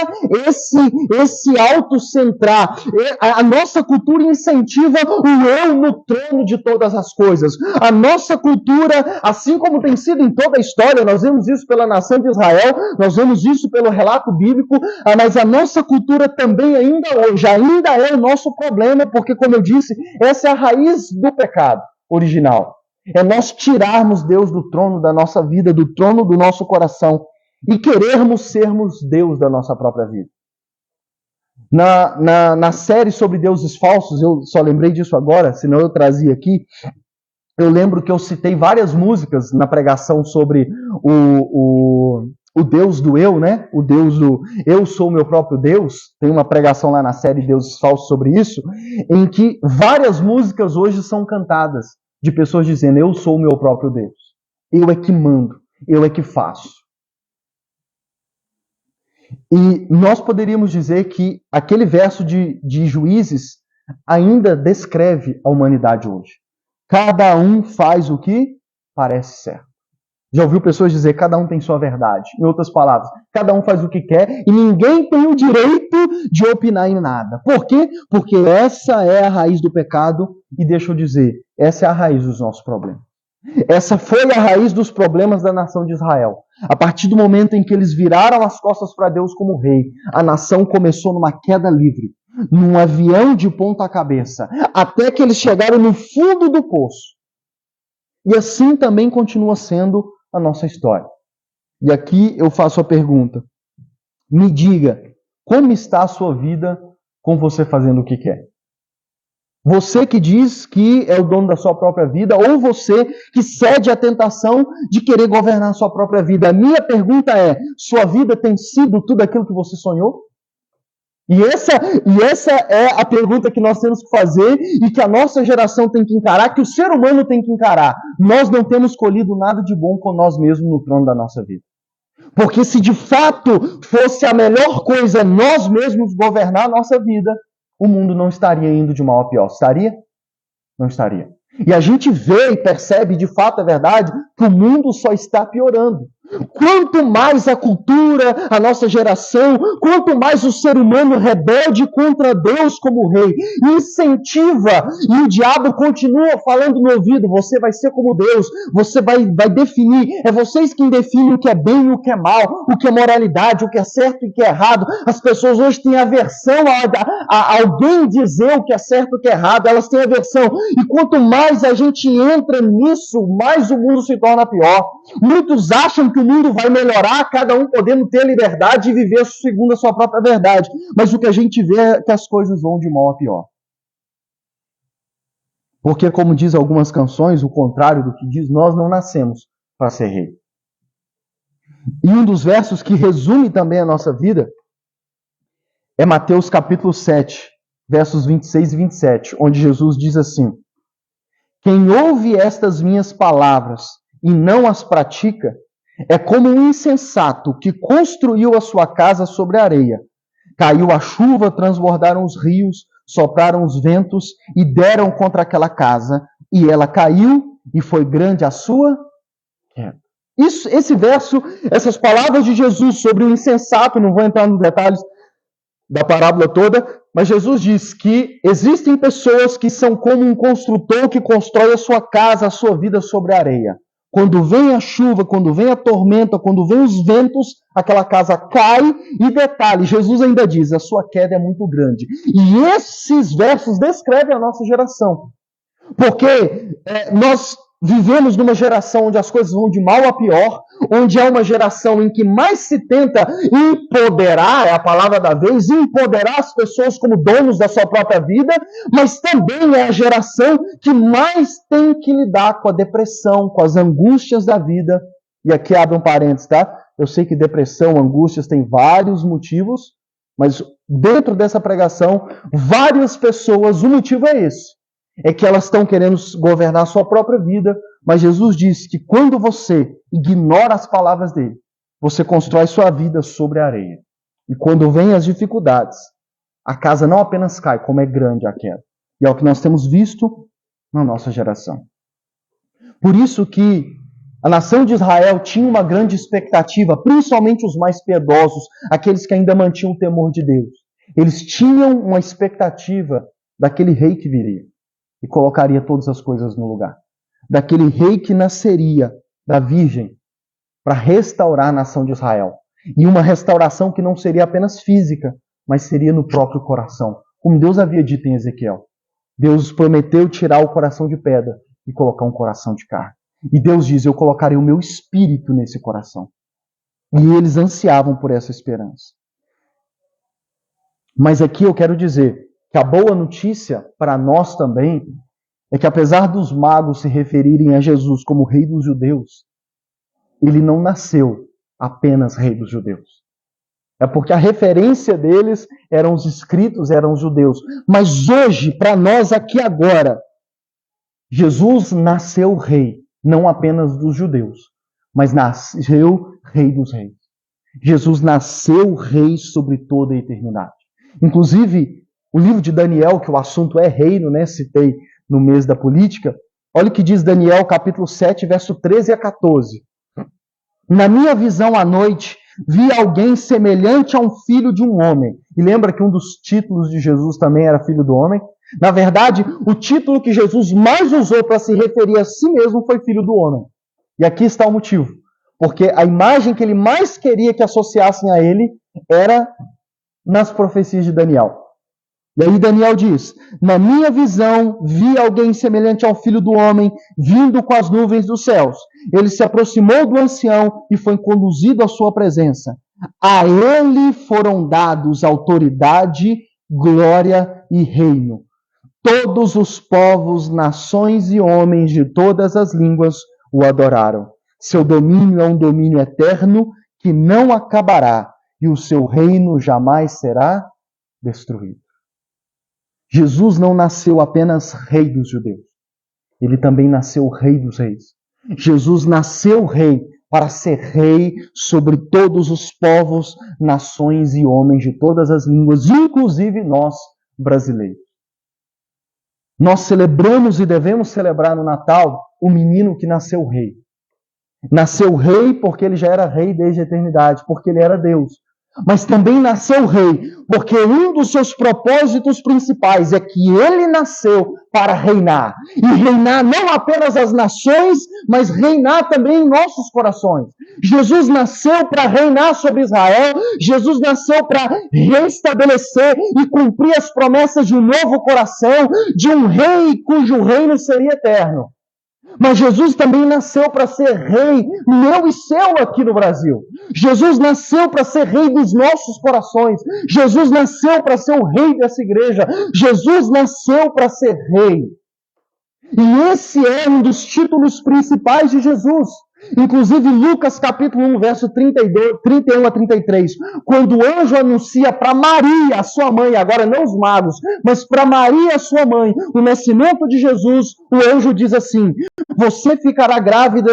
esse autocentrar. A nossa cultura incentiva o eu no trono de todas as coisas. A nossa cultura, assim como tem sido em toda a história, nós vemos isso pela nação de Israel, nós vemos isso pelo relato bíblico, mas a nossa cultura também ainda hoje, ainda é o nosso problema, porque, como eu disse, essa é a raiz do pecado original. É nós tirarmos Deus do trono da nossa vida, do trono do nosso coração e querermos sermos Deus da nossa própria vida. Na série sobre deuses falsos, eu só lembrei disso agora, senão eu trazia aqui, eu lembro que eu citei várias músicas na pregação sobre o Deus do eu, né? O Deus do eu sou o meu próprio Deus. Tem uma pregação lá na série Deuses Falsos sobre isso, em que várias músicas hoje são cantadas de pessoas dizendo, eu sou o meu próprio Deus. Eu é que mando, eu é que faço. E nós poderíamos dizer que aquele verso de Juízes ainda descreve a humanidade hoje. Cada um faz o que parece certo. Já ouviu pessoas dizer, cada um tem sua verdade. Em outras palavras, cada um faz o que quer e ninguém tem o direito de opinar em nada. Por quê? Porque essa é a raiz do pecado e deixa eu dizer, essa é a raiz dos nossos problemas. Essa foi a raiz dos problemas da nação de Israel. A partir do momento em que eles viraram as costas para Deus como rei, a nação começou numa queda livre, num avião de ponta cabeça, até que eles chegaram no fundo do poço. E assim também continua sendo a nossa história. E aqui eu faço a pergunta. Me diga, como está a sua vida com você fazendo o que quer? Você que diz que é o dono da sua própria vida, ou você que cede à tentação de querer governar a sua própria vida? A minha pergunta é, sua vida tem sido tudo aquilo que você sonhou? E essa é a pergunta que nós temos que fazer e que a nossa geração tem que encarar, que o ser humano tem que encarar. Nós não temos colhido nada de bom com nós mesmos no trono da nossa vida. Porque se de fato fosse a melhor coisa nós mesmos governar a nossa vida, o mundo não estaria indo de mal a pior. Estaria? Não estaria. E a gente vê e percebe, de fato é verdade, que o mundo só está piorando. Quanto mais a cultura, a nossa geração, quanto mais o ser humano rebelde contra Deus como rei, incentiva, e o diabo continua falando no ouvido, você vai ser como Deus, você vai definir, é vocês quem definem o que é bem e o que é mal, o que é moralidade, o que é certo e o que é errado. As pessoas hoje têm aversão a alguém dizer o que é certo e o que é errado, elas têm aversão, e quanto mais a gente entra nisso, mais o mundo se torna pior. Muitos acham que o mundo vai melhorar, cada um podendo ter liberdade e viver segundo a sua própria verdade. Mas o que a gente vê é que as coisas vão de mal a pior. Porque, como diz algumas canções, o contrário do que diz, nós não nascemos para ser rei. E um dos versos que resume também a nossa vida é Mateus capítulo 7, versos 26 e 27, onde Jesus diz assim: quem ouve estas minhas palavras e não as pratica, é como um insensato que construiu a sua casa sobre a areia. Caiu a chuva, transbordaram os rios, sopraram os ventos e deram contra aquela casa, e ela caiu, e foi grande a sua queda. Esse verso, essas palavras de Jesus sobre o insensato, não vou entrar nos detalhes da parábola toda, mas Jesus diz que existem pessoas que são como um construtor que constrói a sua casa, a sua vida sobre a areia. Quando vem a chuva, quando vem a tormenta, quando vem os ventos, aquela casa cai. E detalhe, Jesus ainda diz, a sua queda é muito grande. E esses versos descrevem a nossa geração. Porque nós vivemos numa geração onde as coisas vão de mal a pior, onde é uma geração em que mais se tenta empoderar, é a palavra da vez, empoderar as pessoas como donos da sua própria vida, mas também é a geração que mais tem que lidar com a depressão, com as angústias da vida. E aqui abre um parênteses, tá? Eu sei que depressão, angústias tem vários motivos, mas dentro dessa pregação, várias pessoas, o motivo é esse. É que elas estão querendo governar a sua própria vida, mas Jesus diz que quando você ignora as palavras dele, você constrói sua vida sobre a areia. E quando vem as dificuldades, a casa não apenas cai, como é grande a queda. E é o que nós temos visto na nossa geração. Por isso que a nação de Israel tinha uma grande expectativa, principalmente os mais piedosos, aqueles que ainda mantinham o temor de Deus. Eles tinham uma expectativa daquele rei que viria e colocaria todas as coisas no lugar. Daquele rei que nasceria da Virgem para restaurar a nação de Israel. E uma restauração que não seria apenas física, mas seria no próprio coração. Como Deus havia dito em Ezequiel. Deus prometeu tirar o coração de pedra e colocar um coração de carne. E Deus diz, eu colocarei o meu espírito nesse coração. E eles ansiavam por essa esperança. Mas aqui eu quero dizer que a boa notícia para nós também é que apesar dos magos se referirem a Jesus como rei dos judeus, ele não nasceu apenas rei dos judeus. É porque a referência deles eram os escritos, eram os judeus. Mas hoje, para nós aqui agora, Jesus nasceu rei, não apenas dos judeus, mas nasceu rei dos reis. Jesus nasceu rei sobre toda a eternidade. Inclusive, o livro de Daniel, que o assunto é reino, né? Citei no mês da política. Olha o que diz Daniel, capítulo 7, verso 13 a 14. Na minha visão à noite, vi alguém semelhante a um filho de um homem. E lembra que um dos títulos de Jesus também era filho do homem? Na verdade, o título que Jesus mais usou para se referir a si mesmo foi Filho do Homem. E aqui está o motivo. Porque a imagem que ele mais queria que associassem a ele era nas profecias de Daniel. E aí Daniel diz: na minha visão, vi alguém semelhante ao Filho do Homem, vindo com as nuvens dos céus. Ele se aproximou do ancião e foi conduzido à sua presença. A ele foram dados autoridade, glória e reino. Todos os povos, nações e homens de todas as línguas o adoraram. Seu domínio é um domínio eterno que não acabará, e o seu reino jamais será destruído. Jesus não nasceu apenas rei dos judeus. Ele também nasceu rei dos reis. Jesus nasceu rei para ser rei sobre todos os povos, nações e homens de todas as línguas, inclusive nós, brasileiros. Nós celebramos e devemos celebrar no Natal o menino que nasceu rei. Nasceu rei porque ele já era rei desde a eternidade, porque ele era Deus. Mas também nasceu rei porque um dos seus propósitos principais é que ele nasceu para reinar. E reinar não apenas as nações, mas reinar também em nossos corações. Jesus nasceu para reinar sobre Israel. Jesus nasceu para restabelecer e cumprir as promessas de um novo coração, de um rei cujo reino seria eterno. Mas Jesus também nasceu para ser rei meu e seu aqui no Brasil. Jesus nasceu para ser rei dos nossos corações. Jesus nasceu para ser o rei dessa igreja. Jesus nasceu para ser rei. E esse é um dos títulos principais de Jesus. Inclusive Lucas capítulo 1, verso 31 a 33, quando o anjo anuncia para Maria, a sua mãe, agora não os magos, mas para Maria, a sua mãe, o nascimento de Jesus, o anjo diz assim: você ficará grávida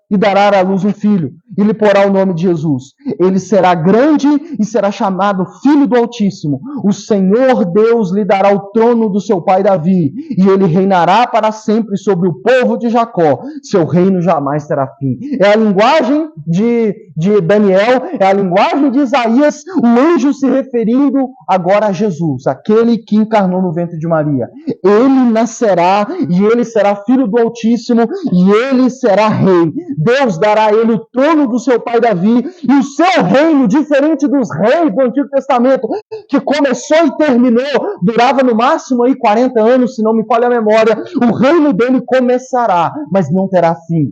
e dará à luz um filho, e lhe porá o nome de Jesus. Ele será grande e será chamado Filho do Altíssimo. O Senhor Deus lhe dará o trono do seu pai Davi, e ele reinará para sempre sobre o povo de Jacó. Seu reino jamais terá fim. É a linguagem de Daniel, é a linguagem de Isaías, o anjo se referindo agora a Jesus, aquele que encarnou no ventre de Maria. Ele nascerá e ele será filho do Altíssimo e ele será rei. Deus dará a ele o trono do seu pai Davi e o seu reino, diferente dos reis do Antigo Testamento, que começou e terminou, durava no máximo aí 40 anos, se não me falha a memória. O reino dele começará, mas não terá fim.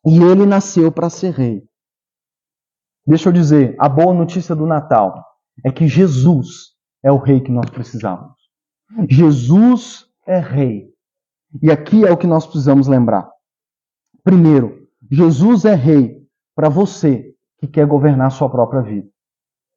E ele nasceu para ser rei. Deixa eu dizer, a boa notícia do Natal é que Jesus é o rei que nós precisamos. Jesus é rei. E aqui é o que nós precisamos lembrar. Primeiro, Jesus é rei para você que quer governar a sua própria vida.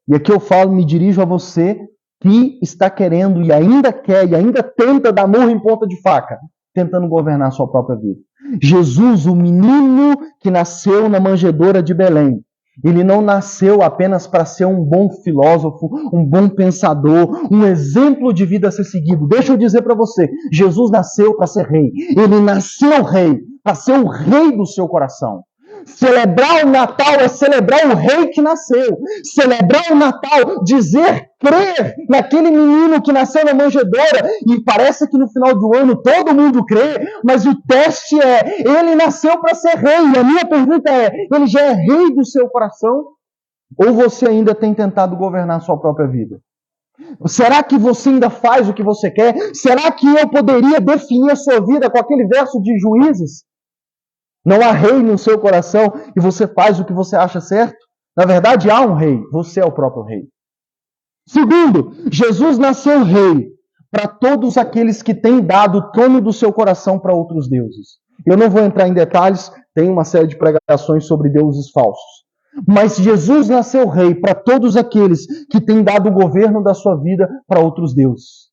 E aqui eu falo, me dirijo a você que está querendo e ainda quer e ainda tenta dar murro em ponta de faca, tentando governar a sua própria vida. Jesus, o menino que nasceu na manjedoura de Belém, ele não nasceu apenas para ser um bom filósofo, um bom pensador, um exemplo de vida a ser seguido. Deixa eu dizer para você, Jesus nasceu para ser rei. Ele nasceu rei, para ser o rei do seu coração. Celebrar o Natal é celebrar o rei que nasceu. Celebrar o Natal, dizer, crer naquele menino que nasceu na manjedoura. E parece que no final do ano todo mundo crê, mas o teste é, ele nasceu para ser rei. E a minha pergunta é, ele já é rei do seu coração? Ou você ainda tem tentado governar a sua própria vida? Será que você ainda faz o que você quer? Será que eu poderia definir a sua vida com aquele verso de Juízes? Não há rei no seu coração e você faz o que você acha certo? Na verdade, há um rei. Você é o próprio rei. Segundo, Jesus nasceu rei para todos aqueles que têm dado o trono do seu coração para outros deuses. Eu não vou entrar em detalhes, tem uma série de pregações sobre deuses falsos. Mas Jesus nasceu rei para todos aqueles que têm dado o governo da sua vida para outros deuses.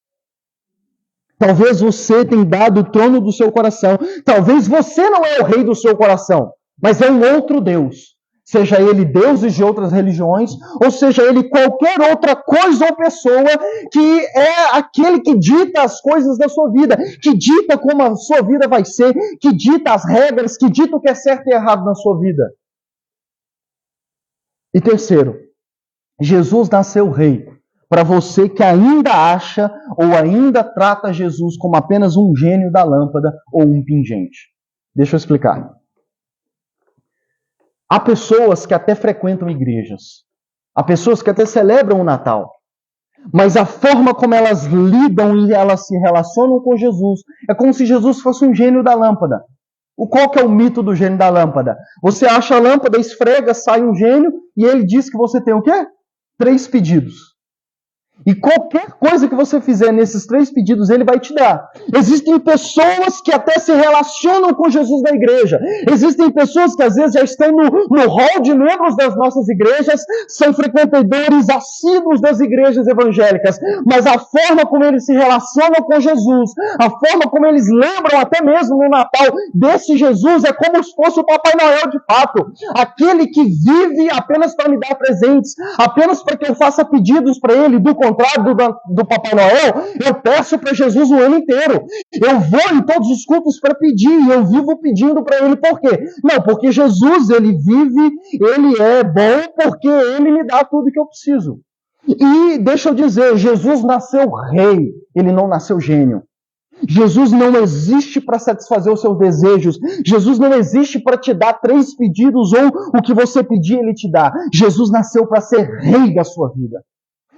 Talvez você tenha dado o trono do seu coração. Talvez você não é o rei do seu coração, mas é um outro Deus. Seja ele deuses de outras religiões, ou seja ele qualquer outra coisa ou pessoa que é aquele que dita as coisas da sua vida, que dita como a sua vida vai ser, que dita as regras, que dita o que é certo e errado na sua vida. E terceiro, Jesus nasceu rei para você que ainda acha ou ainda trata Jesus como apenas um gênio da lâmpada ou um pingente. Deixa eu explicar. Há pessoas que até frequentam igrejas. Há pessoas que até celebram o Natal. Mas a forma como elas lidam e elas se relacionam com Jesus é como se Jesus fosse um gênio da lâmpada. Qual que é o mito do gênio da lâmpada? Você acha a lâmpada, esfrega, sai um gênio e ele diz que você tem o quê? 3 pedidos. E qualquer coisa que você fizer nesses 3 pedidos, ele vai te dar. Existem pessoas que até se relacionam com Jesus na igreja. Existem pessoas que às vezes já estão no hall de membros das nossas igrejas, são frequentadores assíduos das igrejas evangélicas. Mas a forma como eles se relacionam com Jesus, a forma como eles lembram até mesmo no Natal desse Jesus, é como se fosse o Papai Noel de fato. Aquele que vive apenas para me dar presentes, apenas para que eu faça pedidos para ele. Do contrário do Papai Noel, eu peço para Jesus o ano inteiro. Eu vou em todos os cultos para pedir, eu vivo pedindo para ele. Por quê? Não, porque Jesus, ele vive, ele é bom porque ele me dá tudo que eu preciso. E deixa eu dizer, Jesus nasceu rei, ele não nasceu gênio. Jesus não existe para satisfazer os seus desejos. Jesus não existe para te dar 3 pedidos ou o que você pedir ele te dá. Jesus nasceu para ser rei da sua vida.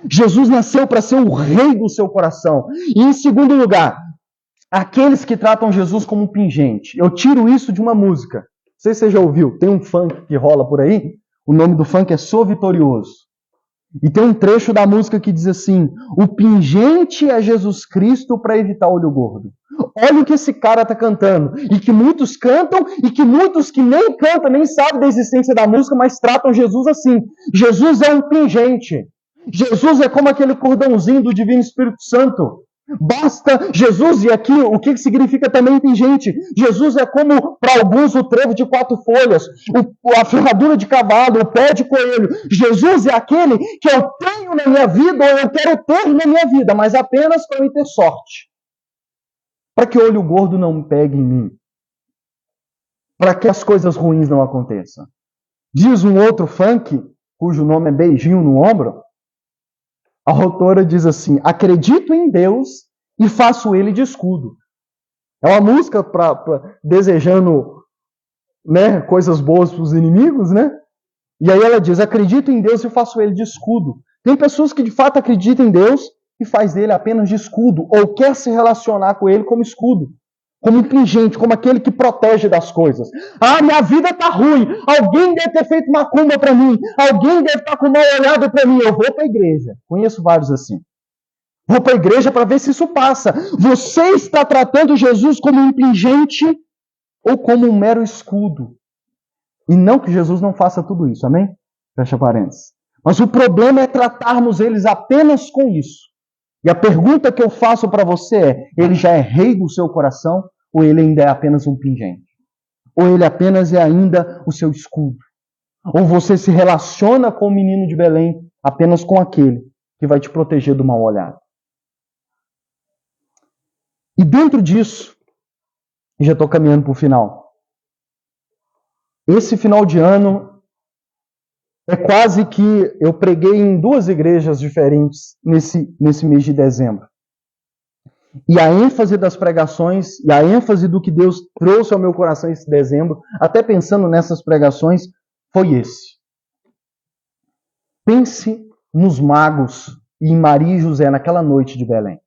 Jesus nasceu para ser o rei do seu coração. E em segundo lugar, aqueles que tratam Jesus como um pingente. Eu tiro isso de uma música. Não sei se você já ouviu, tem um funk que rola por aí. O nome do funk é Sou Vitorioso. E tem um trecho da música que diz assim: o pingente é Jesus Cristo para evitar olho gordo. Olha o que esse cara está cantando. E que muitos cantam, e que muitos que nem cantam, nem sabem da existência da música, mas tratam Jesus assim. Jesus é um pingente. Jesus é como aquele cordãozinho do Divino Espírito Santo. Basta Jesus, e aqui o que significa também pingente? Jesus é como, para alguns, o trevo de 4 folhas, a ferradura de cavalo, o pé de coelho. Jesus é aquele que eu tenho na minha vida, ou eu quero ter na minha vida, mas apenas para me ter sorte. Para que o olho gordo não pegue em mim. Para que as coisas ruins não aconteçam. Diz um outro funk, cujo nome é Beijinho no Ombro, a autora diz assim: acredito em Deus e faço ele de escudo. É uma música desejando, né, coisas boas para os inimigos, né? E aí ela diz: acredito em Deus e faço ele de escudo. Tem pessoas que de fato acreditam em Deus e faz dele apenas de escudo, ou quer se relacionar com ele como escudo, como um pingente, como aquele que protege das coisas. Ah, minha vida está ruim, alguém deve ter feito macumba para mim, alguém deve estar com mal olhado para mim, eu vou para a igreja. Conheço vários assim. Vou para a igreja para ver se isso passa. Você está tratando Jesus como um pingente ou como um mero escudo? E não que Jesus não faça tudo isso, amém? Fecha parênteses. Mas o problema é tratarmos eles apenas com isso. E a pergunta que eu faço para você é: ele já é rei do seu coração ou ele ainda é apenas um pingente? Ou ele apenas é ainda o seu escudo? Ou você se relaciona com o menino de Belém apenas com aquele que vai te proteger do mal olhado? E dentro disso, já estou caminhando para o final. Esse final de ano é quase que eu preguei em 2 igrejas diferentes nesse mês de dezembro. E a ênfase das pregações, e a ênfase do que Deus trouxe ao meu coração esse dezembro, até pensando nessas pregações, foi esse. Pense nos magos e em Maria e José naquela noite de Belém.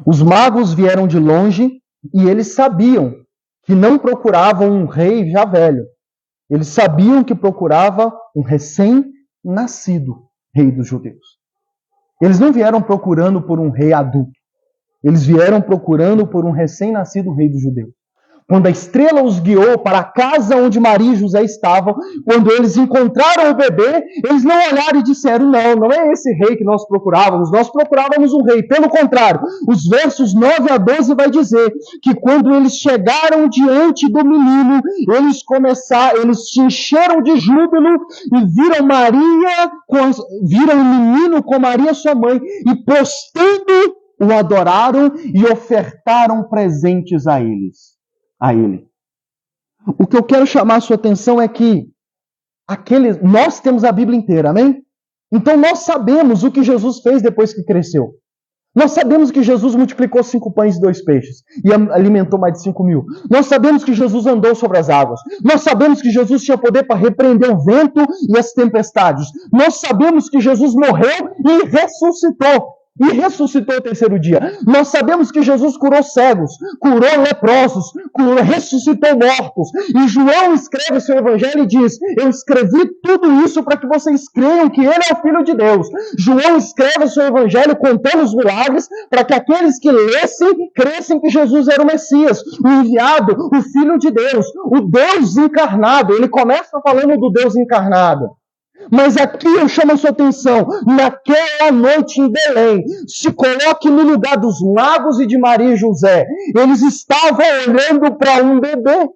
Os magos vieram de longe e eles sabiam que não procuravam um rei já velho. Eles sabiam que procurava um recém-nascido rei dos judeus. Eles não vieram procurando por um rei adulto. Eles vieram procurando por um recém-nascido rei dos judeus. Quando a estrela os guiou para a casa onde Maria e José estavam, quando eles encontraram o bebê, eles não olharam e disseram: não é esse rei que nós procurávamos um rei. Pelo contrário, os versos 9 a 12 vai dizer que quando eles chegaram diante do menino, eles se encheram de júbilo e viram viram o menino com Maria sua mãe e prostrando o adoraram e ofertaram presentes a ele. O que eu quero chamar a sua atenção é que nós temos a Bíblia inteira, amém? Então nós sabemos o que Jesus fez depois que cresceu. Nós sabemos que Jesus multiplicou 5 pães e 2 peixes e alimentou mais de 5.000. Nós sabemos que Jesus andou sobre as águas. Nós sabemos que Jesus tinha poder para repreender o vento e as tempestades. Nós sabemos que Jesus morreu e ressuscitou. E ressuscitou ao terceiro dia. Nós sabemos que Jesus curou cegos, curou leprosos, ressuscitou mortos. E João escreve seu evangelho e diz: eu escrevi tudo isso para que vocês creiam que ele é o Filho de Deus. João escreve seu evangelho contando os milagres para que aqueles que lessem, crescem que Jesus era o Messias, o enviado, o Filho de Deus, o Deus encarnado. Ele começa falando do Deus encarnado. Mas aqui eu chamo a sua atenção, naquela noite em Belém, se coloque no lugar dos magos e de Maria e José. Eles estavam olhando para um bebê.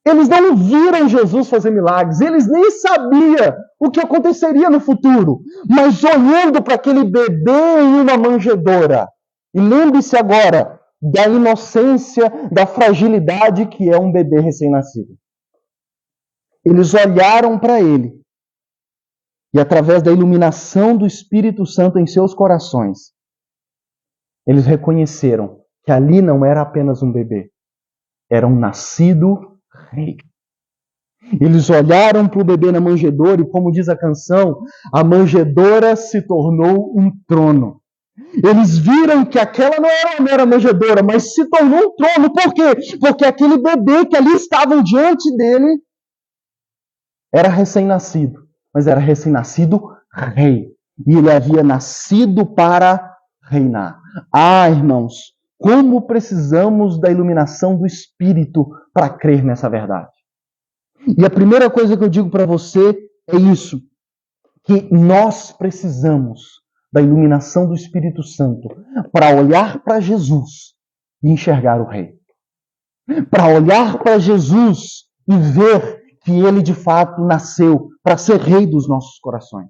Eles não viram Jesus fazer milagres, eles nem sabiam o que aconteceria no futuro, mas olhando para aquele bebê em uma manjedoura. E lembre-se agora da inocência, da fragilidade que é um bebê recém-nascido. Eles olharam para ele e, através da iluminação do Espírito Santo em seus corações, eles reconheceram que ali não era apenas um bebê, era um nascido rei. Eles olharam para o bebê na manjedoura e, como diz a canção, a manjedoura se tornou um trono. Eles viram que aquela não era uma mera manjedoura, mas se tornou um trono. Por quê? Porque aquele bebê que ali estava diante dele era recém-nascido, mas era recém-nascido rei. E ele havia nascido para reinar. Ah, irmãos, como precisamos da iluminação do Espírito para crer nessa verdade. E a primeira coisa que eu digo para você é isso, que nós precisamos da iluminação do Espírito Santo para olhar para Jesus e enxergar o rei. Para olhar para Jesus e ver que ele de fato nasceu para ser rei dos nossos corações.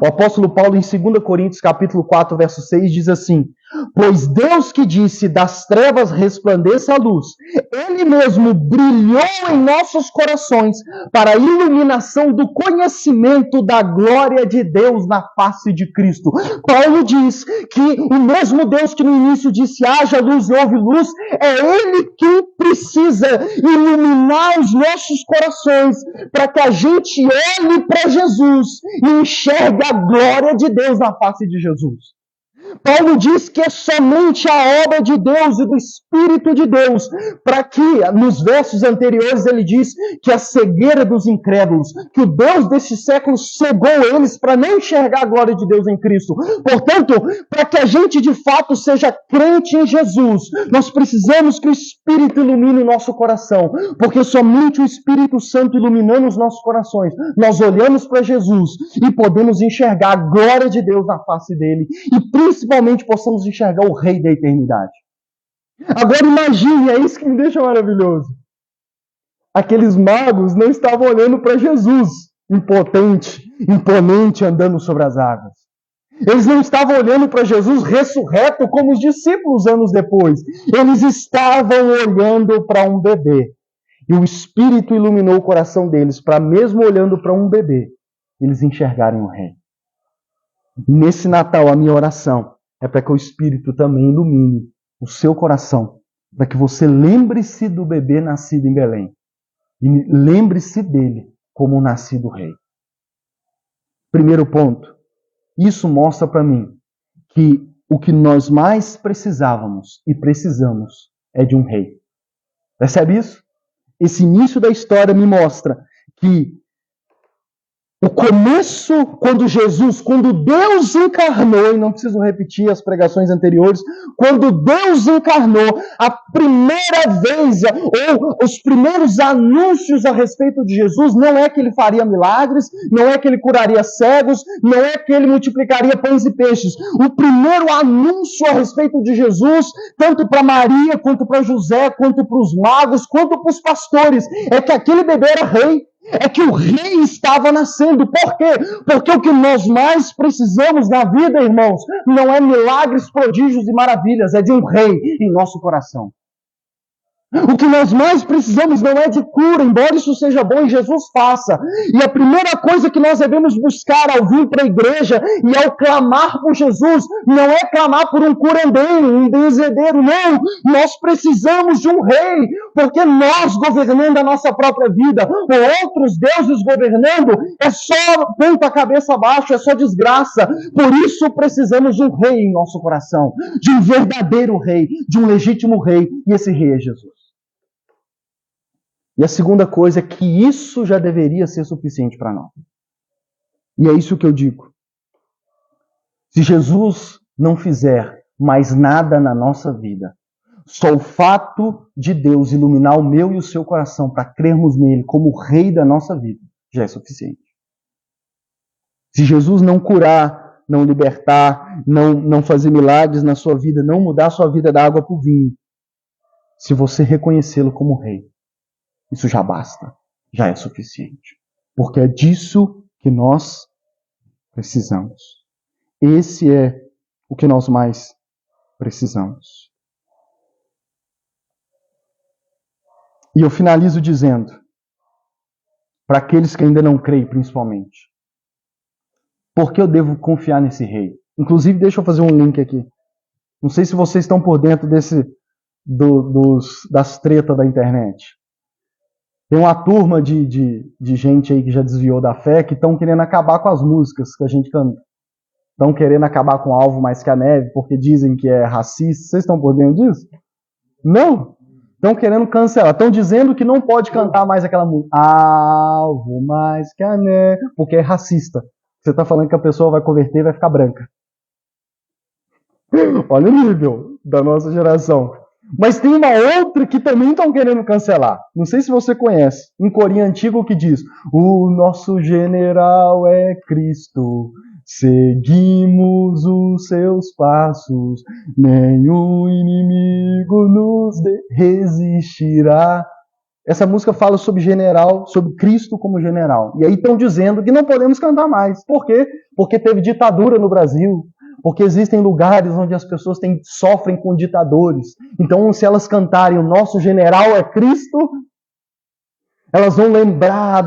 O apóstolo Paulo em 2 Coríntios capítulo 4, verso 6 diz assim: pois Deus que disse das trevas resplandeça a luz, ele mesmo brilhou em nossos corações para a iluminação do conhecimento da glória de Deus na face de Cristo. Paulo diz que o mesmo Deus que no início disse haja luz e houve luz, é ele que precisa iluminar os nossos corações para que a gente olhe para Jesus e enxergue a glória de Deus na face de Jesus. Paulo diz que é somente a obra de Deus e do Espírito de Deus, para que, nos versos anteriores, ele diz que a cegueira dos incrédulos, que o Deus deste século cegou eles para não enxergar a glória de Deus em Cristo. Portanto, para que a gente de fato seja crente em Jesus, nós precisamos que o Espírito ilumine o nosso coração, porque somente o Espírito Santo iluminando os nossos corações, nós olhamos para Jesus e podemos enxergar a glória de Deus na face dele, e principalmente possamos enxergar o Rei da eternidade. Agora imagine, é isso que me deixa maravilhoso. Aqueles magos não estavam olhando para Jesus, impotente, imponente, andando sobre as águas. Eles não estavam olhando para Jesus ressurreto como os discípulos anos depois. Eles estavam olhando para um bebê. E o Espírito iluminou o coração deles para, mesmo olhando para um bebê, eles enxergarem o Rei. Nesse Natal, a minha oração é para que o Espírito também ilumine o seu coração, para que você lembre-se do bebê nascido em Belém e lembre-se dele como um nascido rei. Primeiro ponto, isso mostra para mim que o que nós mais precisávamos e precisamos é de um rei. Percebe isso? Esse início da história me mostra que o começo, quando Deus encarnou, e não preciso repetir as pregações anteriores, quando Deus encarnou, a primeira vez, ou os primeiros anúncios a respeito de Jesus, não é que ele faria milagres, não é que ele curaria cegos, não é que ele multiplicaria pães e peixes. O primeiro anúncio a respeito de Jesus, tanto para Maria, quanto para José, quanto para os magos, quanto para os pastores, é que aquele bebê era rei. É que o rei estava nascendo. Por quê? Porque o que nós mais precisamos na vida, irmãos, não é milagres, prodígios e maravilhas, é de um rei em nosso coração. O que nós mais precisamos não é de cura, embora isso seja bom e Jesus faça. E a primeira coisa que nós devemos buscar ao vir para a igreja e ao clamar por Jesus, não é clamar por um curandeiro, um benzedeiro, não. Nós precisamos de um rei, porque nós governando a nossa própria vida, ou outros deuses governando, é só ponta cabeça abaixo, é só desgraça. Por isso precisamos de um rei em nosso coração, de um verdadeiro rei, de um legítimo rei, e esse rei é Jesus. E a segunda coisa é que isso já deveria ser suficiente para nós. E é isso que eu digo. Se Jesus não fizer mais nada na nossa vida, só o fato de Deus iluminar o meu e o seu coração para crermos nele como o rei da nossa vida, já é suficiente. Se Jesus não curar, não libertar, não fazer milagres na sua vida, não mudar a sua vida da água para o vinho, se você reconhecê-lo como rei, isso já basta, já é suficiente. Porque é disso que nós precisamos. Esse é o que nós mais precisamos. E eu finalizo dizendo, para aqueles que ainda não creem principalmente, por que eu devo confiar nesse rei? Inclusive, deixa eu fazer um link aqui. Não sei se vocês estão por dentro das tretas da internet. Tem uma turma de gente aí que já desviou da fé, que estão querendo acabar com as músicas que a gente canta. Estão querendo acabar com Alvo Mais Que a Neve, porque dizem que é racista. Vocês estão por dentro disso? Não! Estão querendo cancelar. Estão dizendo que não pode cantar mais aquela música. Alvo Mais Que a Neve, porque é racista. Você está falando que a pessoa vai converter e vai ficar branca. Olha o nível da nossa geração. Mas tem uma outra que também estão querendo cancelar. Não sei se você conhece. Um corinho antigo que diz: o nosso general é Cristo, seguimos os seus passos, nenhum inimigo nos resistirá. Essa música fala sobre general, sobre Cristo como general. E aí estão dizendo que não podemos cantar mais. Por quê? Porque teve ditadura no Brasil. Porque existem lugares onde as pessoas sofrem com ditadores. Então, se elas cantarem o nosso general é Cristo, elas vão lembrar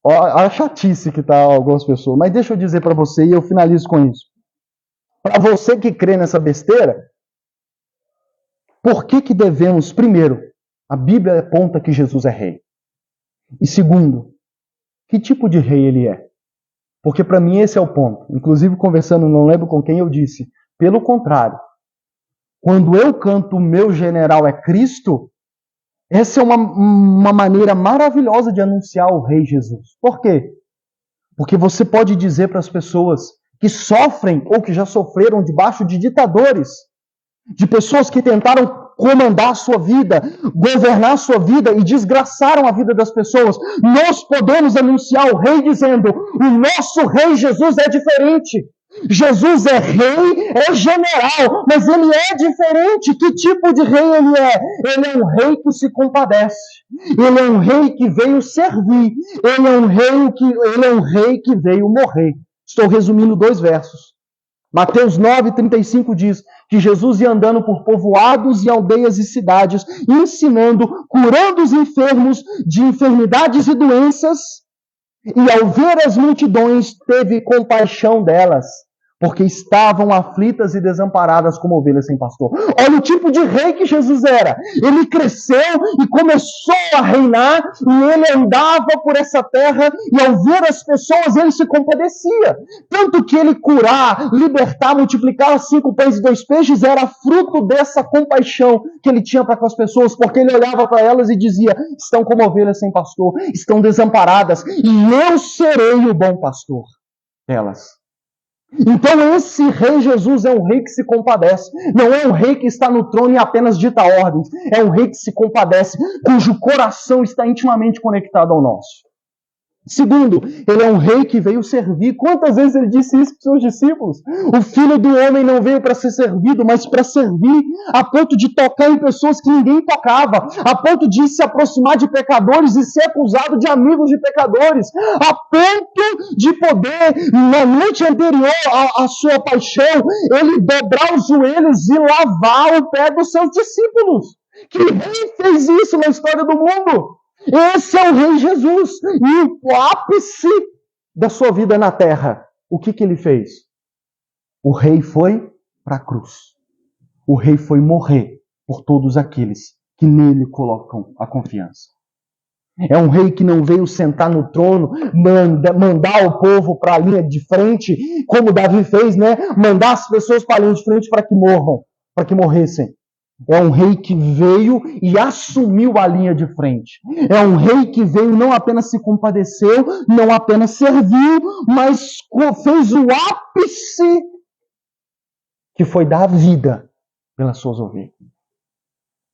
a chatice que está algumas pessoas. Mas deixa eu dizer para você, e eu finalizo com isso. Para você que crê nessa besteira, por que devemos, primeiro, a Bíblia aponta que Jesus é rei. E segundo, que tipo de rei ele é? Porque para mim esse é o ponto. Inclusive conversando, não lembro com quem eu disse. Pelo contrário, quando eu canto o meu general é Cristo, essa é uma maneira maravilhosa de anunciar o Rei Jesus. Por quê? Porque você pode dizer para as pessoas que sofrem ou que já sofreram debaixo de ditadores, de pessoas que tentaram comandar a sua vida, governar a sua vida e desgraçaram a vida das pessoas. Nós podemos anunciar o rei dizendo: o nosso rei Jesus é diferente. Jesus é rei, é general, mas ele é diferente. Que tipo de rei ele é? Ele é um rei que se compadece. Ele é um rei que veio servir. Ele é um rei que veio morrer. Estou resumindo 2 versos. Mateus 9:35 diz que Jesus ia andando por povoados e aldeias e cidades, ensinando, curando os enfermos de enfermidades e doenças, e ao ver as multidões, teve compaixão delas, porque estavam aflitas e desamparadas como ovelhas sem pastor. Olha o tipo de rei que Jesus era. Ele cresceu e começou a reinar, e ele andava por essa terra, e ao ver as pessoas, ele se compadecia. Tanto que ele curar, libertar, multiplicar 5 pães e 2 peixes, era fruto dessa compaixão que ele tinha para com as pessoas, porque ele olhava para elas e dizia: estão como ovelhas sem pastor, estão desamparadas, e eu serei o bom pastor delas. Então esse rei Jesus é um rei que se compadece. Não é um rei que está no trono e apenas dita ordens. É um rei que se compadece, cujo coração está intimamente conectado ao nosso. Segundo, ele é um rei que veio servir. Quantas vezes ele disse isso para os seus discípulos? O Filho do Homem não veio para ser servido, mas para servir, a ponto de tocar em pessoas que ninguém tocava, a ponto de se aproximar de pecadores e ser acusado de amigos de pecadores, a ponto de poder, na noite anterior à sua paixão, ele dobrar os joelhos e lavar o pé dos seus discípulos. Que rei fez isso na história do mundo? Esse é o Rei Jesus. E o ápice da sua vida na terra, o que ele fez? O rei foi para a cruz. O rei foi morrer por todos aqueles que nele colocam a confiança. É um rei que não veio sentar no trono, mandar o povo para a linha de frente, como Davi fez, né? Mandar as pessoas para a linha de frente para que morram, para que morressem. É um rei que veio e assumiu a linha de frente. É um rei que veio não apenas se compadeceu, não apenas serviu, mas fez o ápice, que foi dar a vida pelas suas ovelhas.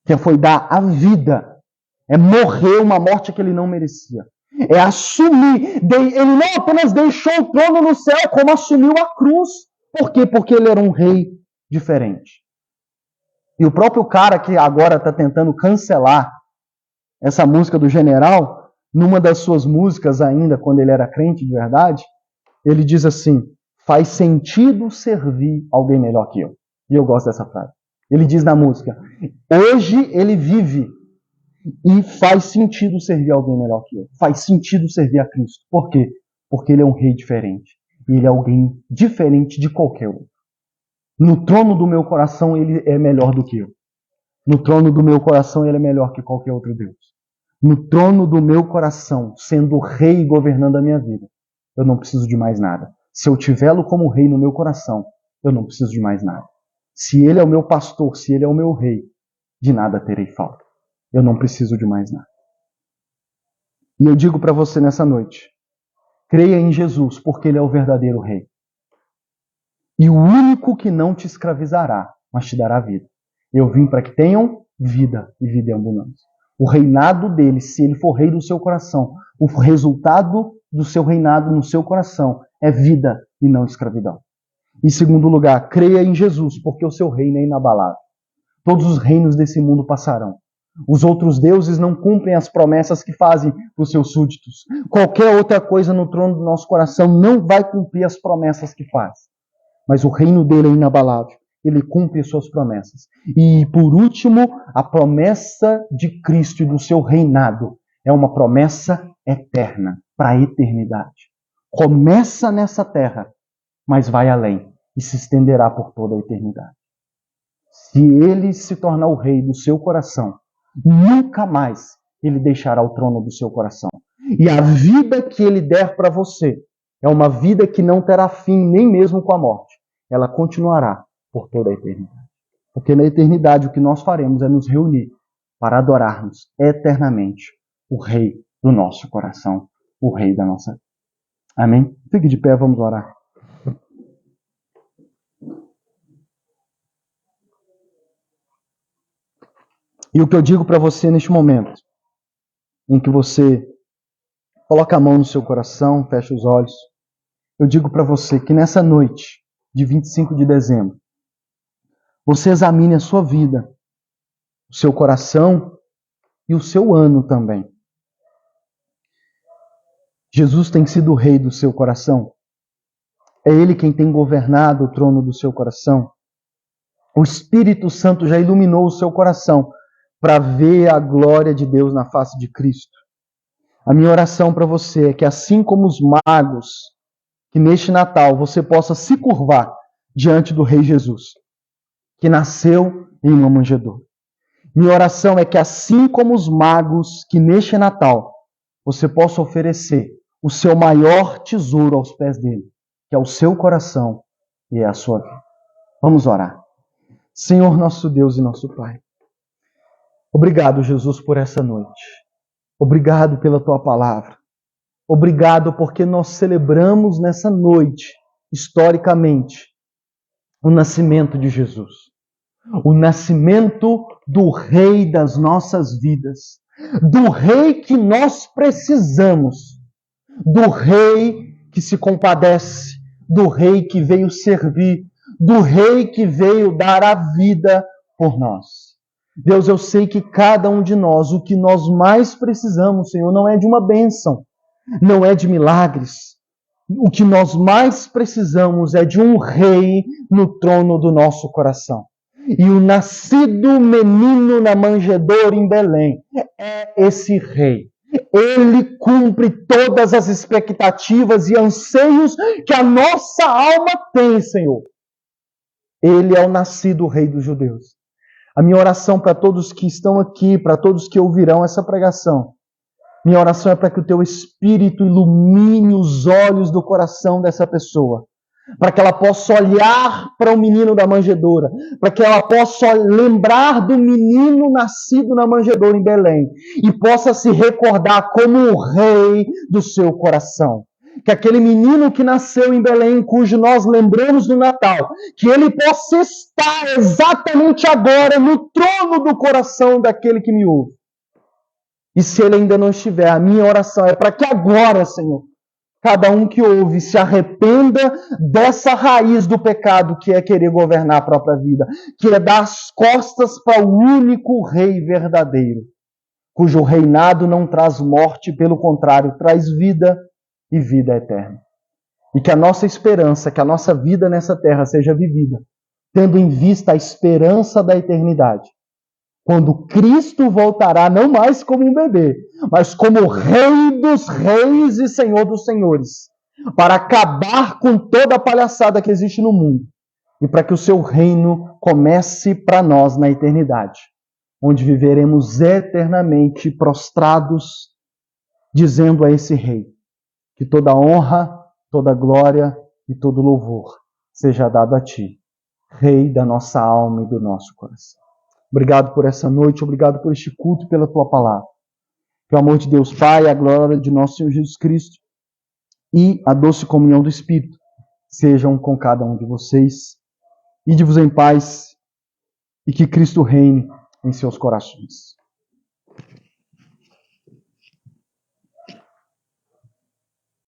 Que foi dar a vida. É morrer uma morte que ele não merecia. É assumir. Ele não apenas deixou o trono no céu, como assumiu a cruz. Por quê? Porque ele era um rei diferente. E o próprio cara que agora está tentando cancelar essa música do General, numa das suas músicas ainda, quando ele era crente de verdade, ele diz assim: faz sentido servir alguém melhor que eu. E eu gosto dessa frase. Ele diz na música: hoje ele vive e faz sentido servir alguém melhor que eu. Faz sentido servir a Cristo. Por quê? Porque ele é um rei diferente. E ele é alguém diferente de qualquer outro. No trono do meu coração, ele é melhor do que eu. No trono do meu coração, ele é melhor que qualquer outro Deus. No trono do meu coração, sendo rei e governando a minha vida, eu não preciso de mais nada. Se eu tivê-lo como rei no meu coração, eu não preciso de mais nada. Se ele é o meu pastor, se ele é o meu rei, de nada terei falta. Eu não preciso de mais nada. E eu digo para você nessa noite, creia em Jesus, porque ele é o verdadeiro rei. E o único que não te escravizará, mas te dará vida. Eu vim para que tenham vida e vida em abundância. O reinado dele, se ele for rei do seu coração, o resultado do seu reinado no seu coração é vida e não escravidão. Em segundo lugar, creia em Jesus, porque o seu reino é inabalável. Todos os reinos desse mundo passarão. Os outros deuses não cumprem as promessas que fazem para os seus súditos. Qualquer outra coisa no trono do nosso coração não vai cumprir as promessas que faz. Mas o reino dele é inabalável. Ele cumpre as suas promessas. E, por último, a promessa de Cristo e do seu reinado é uma promessa eterna, para a eternidade. Começa nessa terra, mas vai além e se estenderá por toda a eternidade. Se ele se tornar o rei do seu coração, nunca mais ele deixará o trono do seu coração. E a vida que ele der para você é uma vida que não terá fim nem mesmo com a morte. Ela continuará por toda a eternidade. Porque na eternidade o que nós faremos é nos reunir para adorarmos eternamente o Rei do nosso coração, o Rei da nossa vida. Amém? Fique de pé, vamos orar. E o que eu digo para você neste momento, em que você coloca a mão no seu coração, fecha os olhos, eu digo para você que nessa noite de 25 de dezembro, você examine a sua vida, o seu coração e o seu ano também. Jesus tem sido o rei do seu coração. É Ele quem tem governado o trono do seu coração. O Espírito Santo já iluminou o seu coração para ver a glória de Deus na face de Cristo. A minha oração para você é que, assim como os magos, que neste Natal você possa se curvar diante do Rei Jesus, que nasceu em uma manjedoura. Minha oração é que, assim como os magos, que neste Natal você possa oferecer o seu maior tesouro aos pés dele, que é o seu coração e é a sua vida. Vamos orar. Senhor, nosso Deus e nosso Pai, obrigado, Jesus, por essa noite. Obrigado pela Tua palavra. Obrigado porque nós celebramos nessa noite, historicamente, o nascimento de Jesus. O nascimento do Rei das nossas vidas. Do Rei que nós precisamos. do Rei que se compadece, do Rei que veio servir, do Rei que veio dar a vida por nós. Deus, eu sei que cada um de nós, o que nós mais precisamos, Senhor, não é de uma bênção, não é de milagres. O que nós mais precisamos é de um Rei no trono do nosso coração. E o nascido menino na manjedoura em Belém é esse Rei. Ele cumpre todas as expectativas e anseios que a nossa alma tem, Senhor. Ele é o nascido Rei dos judeus. A minha oração para todos que estão aqui, para todos que ouvirão essa pregação, minha oração é para que o Teu Espírito ilumine os olhos do coração dessa pessoa, para que ela possa olhar para o menino da manjedoura, para que ela possa lembrar do menino nascido na manjedoura em Belém e possa se recordar como o Rei do seu coração. Que aquele menino que nasceu em Belém, cujo nós lembramos no Natal, que ele possa estar exatamente agora no trono do coração daquele que me ouve. E se ele ainda não estiver, a minha oração é para que agora, Senhor, cada um que ouve se arrependa dessa raiz do pecado que é querer governar a própria vida, que é dar as costas para o único Rei verdadeiro, cujo reinado não traz morte, pelo contrário, traz vida e vida eterna. E que a nossa esperança, que a nossa vida nessa terra seja vivida, tendo em vista a esperança da eternidade, quando Cristo voltará não mais como um bebê, mas como Rei dos reis e Senhor dos senhores, para acabar com toda a palhaçada que existe no mundo e para que o seu reino comece para nós na eternidade, onde viveremos eternamente prostrados, dizendo a esse Rei que toda honra, toda glória e todo louvor seja dado a Ti, Rei da nossa alma e do nosso coração. Obrigado por essa noite, obrigado por este culto, pela Tua palavra. Que o amor de Deus Pai, a glória de nosso Senhor Jesus Cristo e a doce comunhão do Espírito sejam com cada um de vocês. Ide-vos em paz e que Cristo reine em seus corações.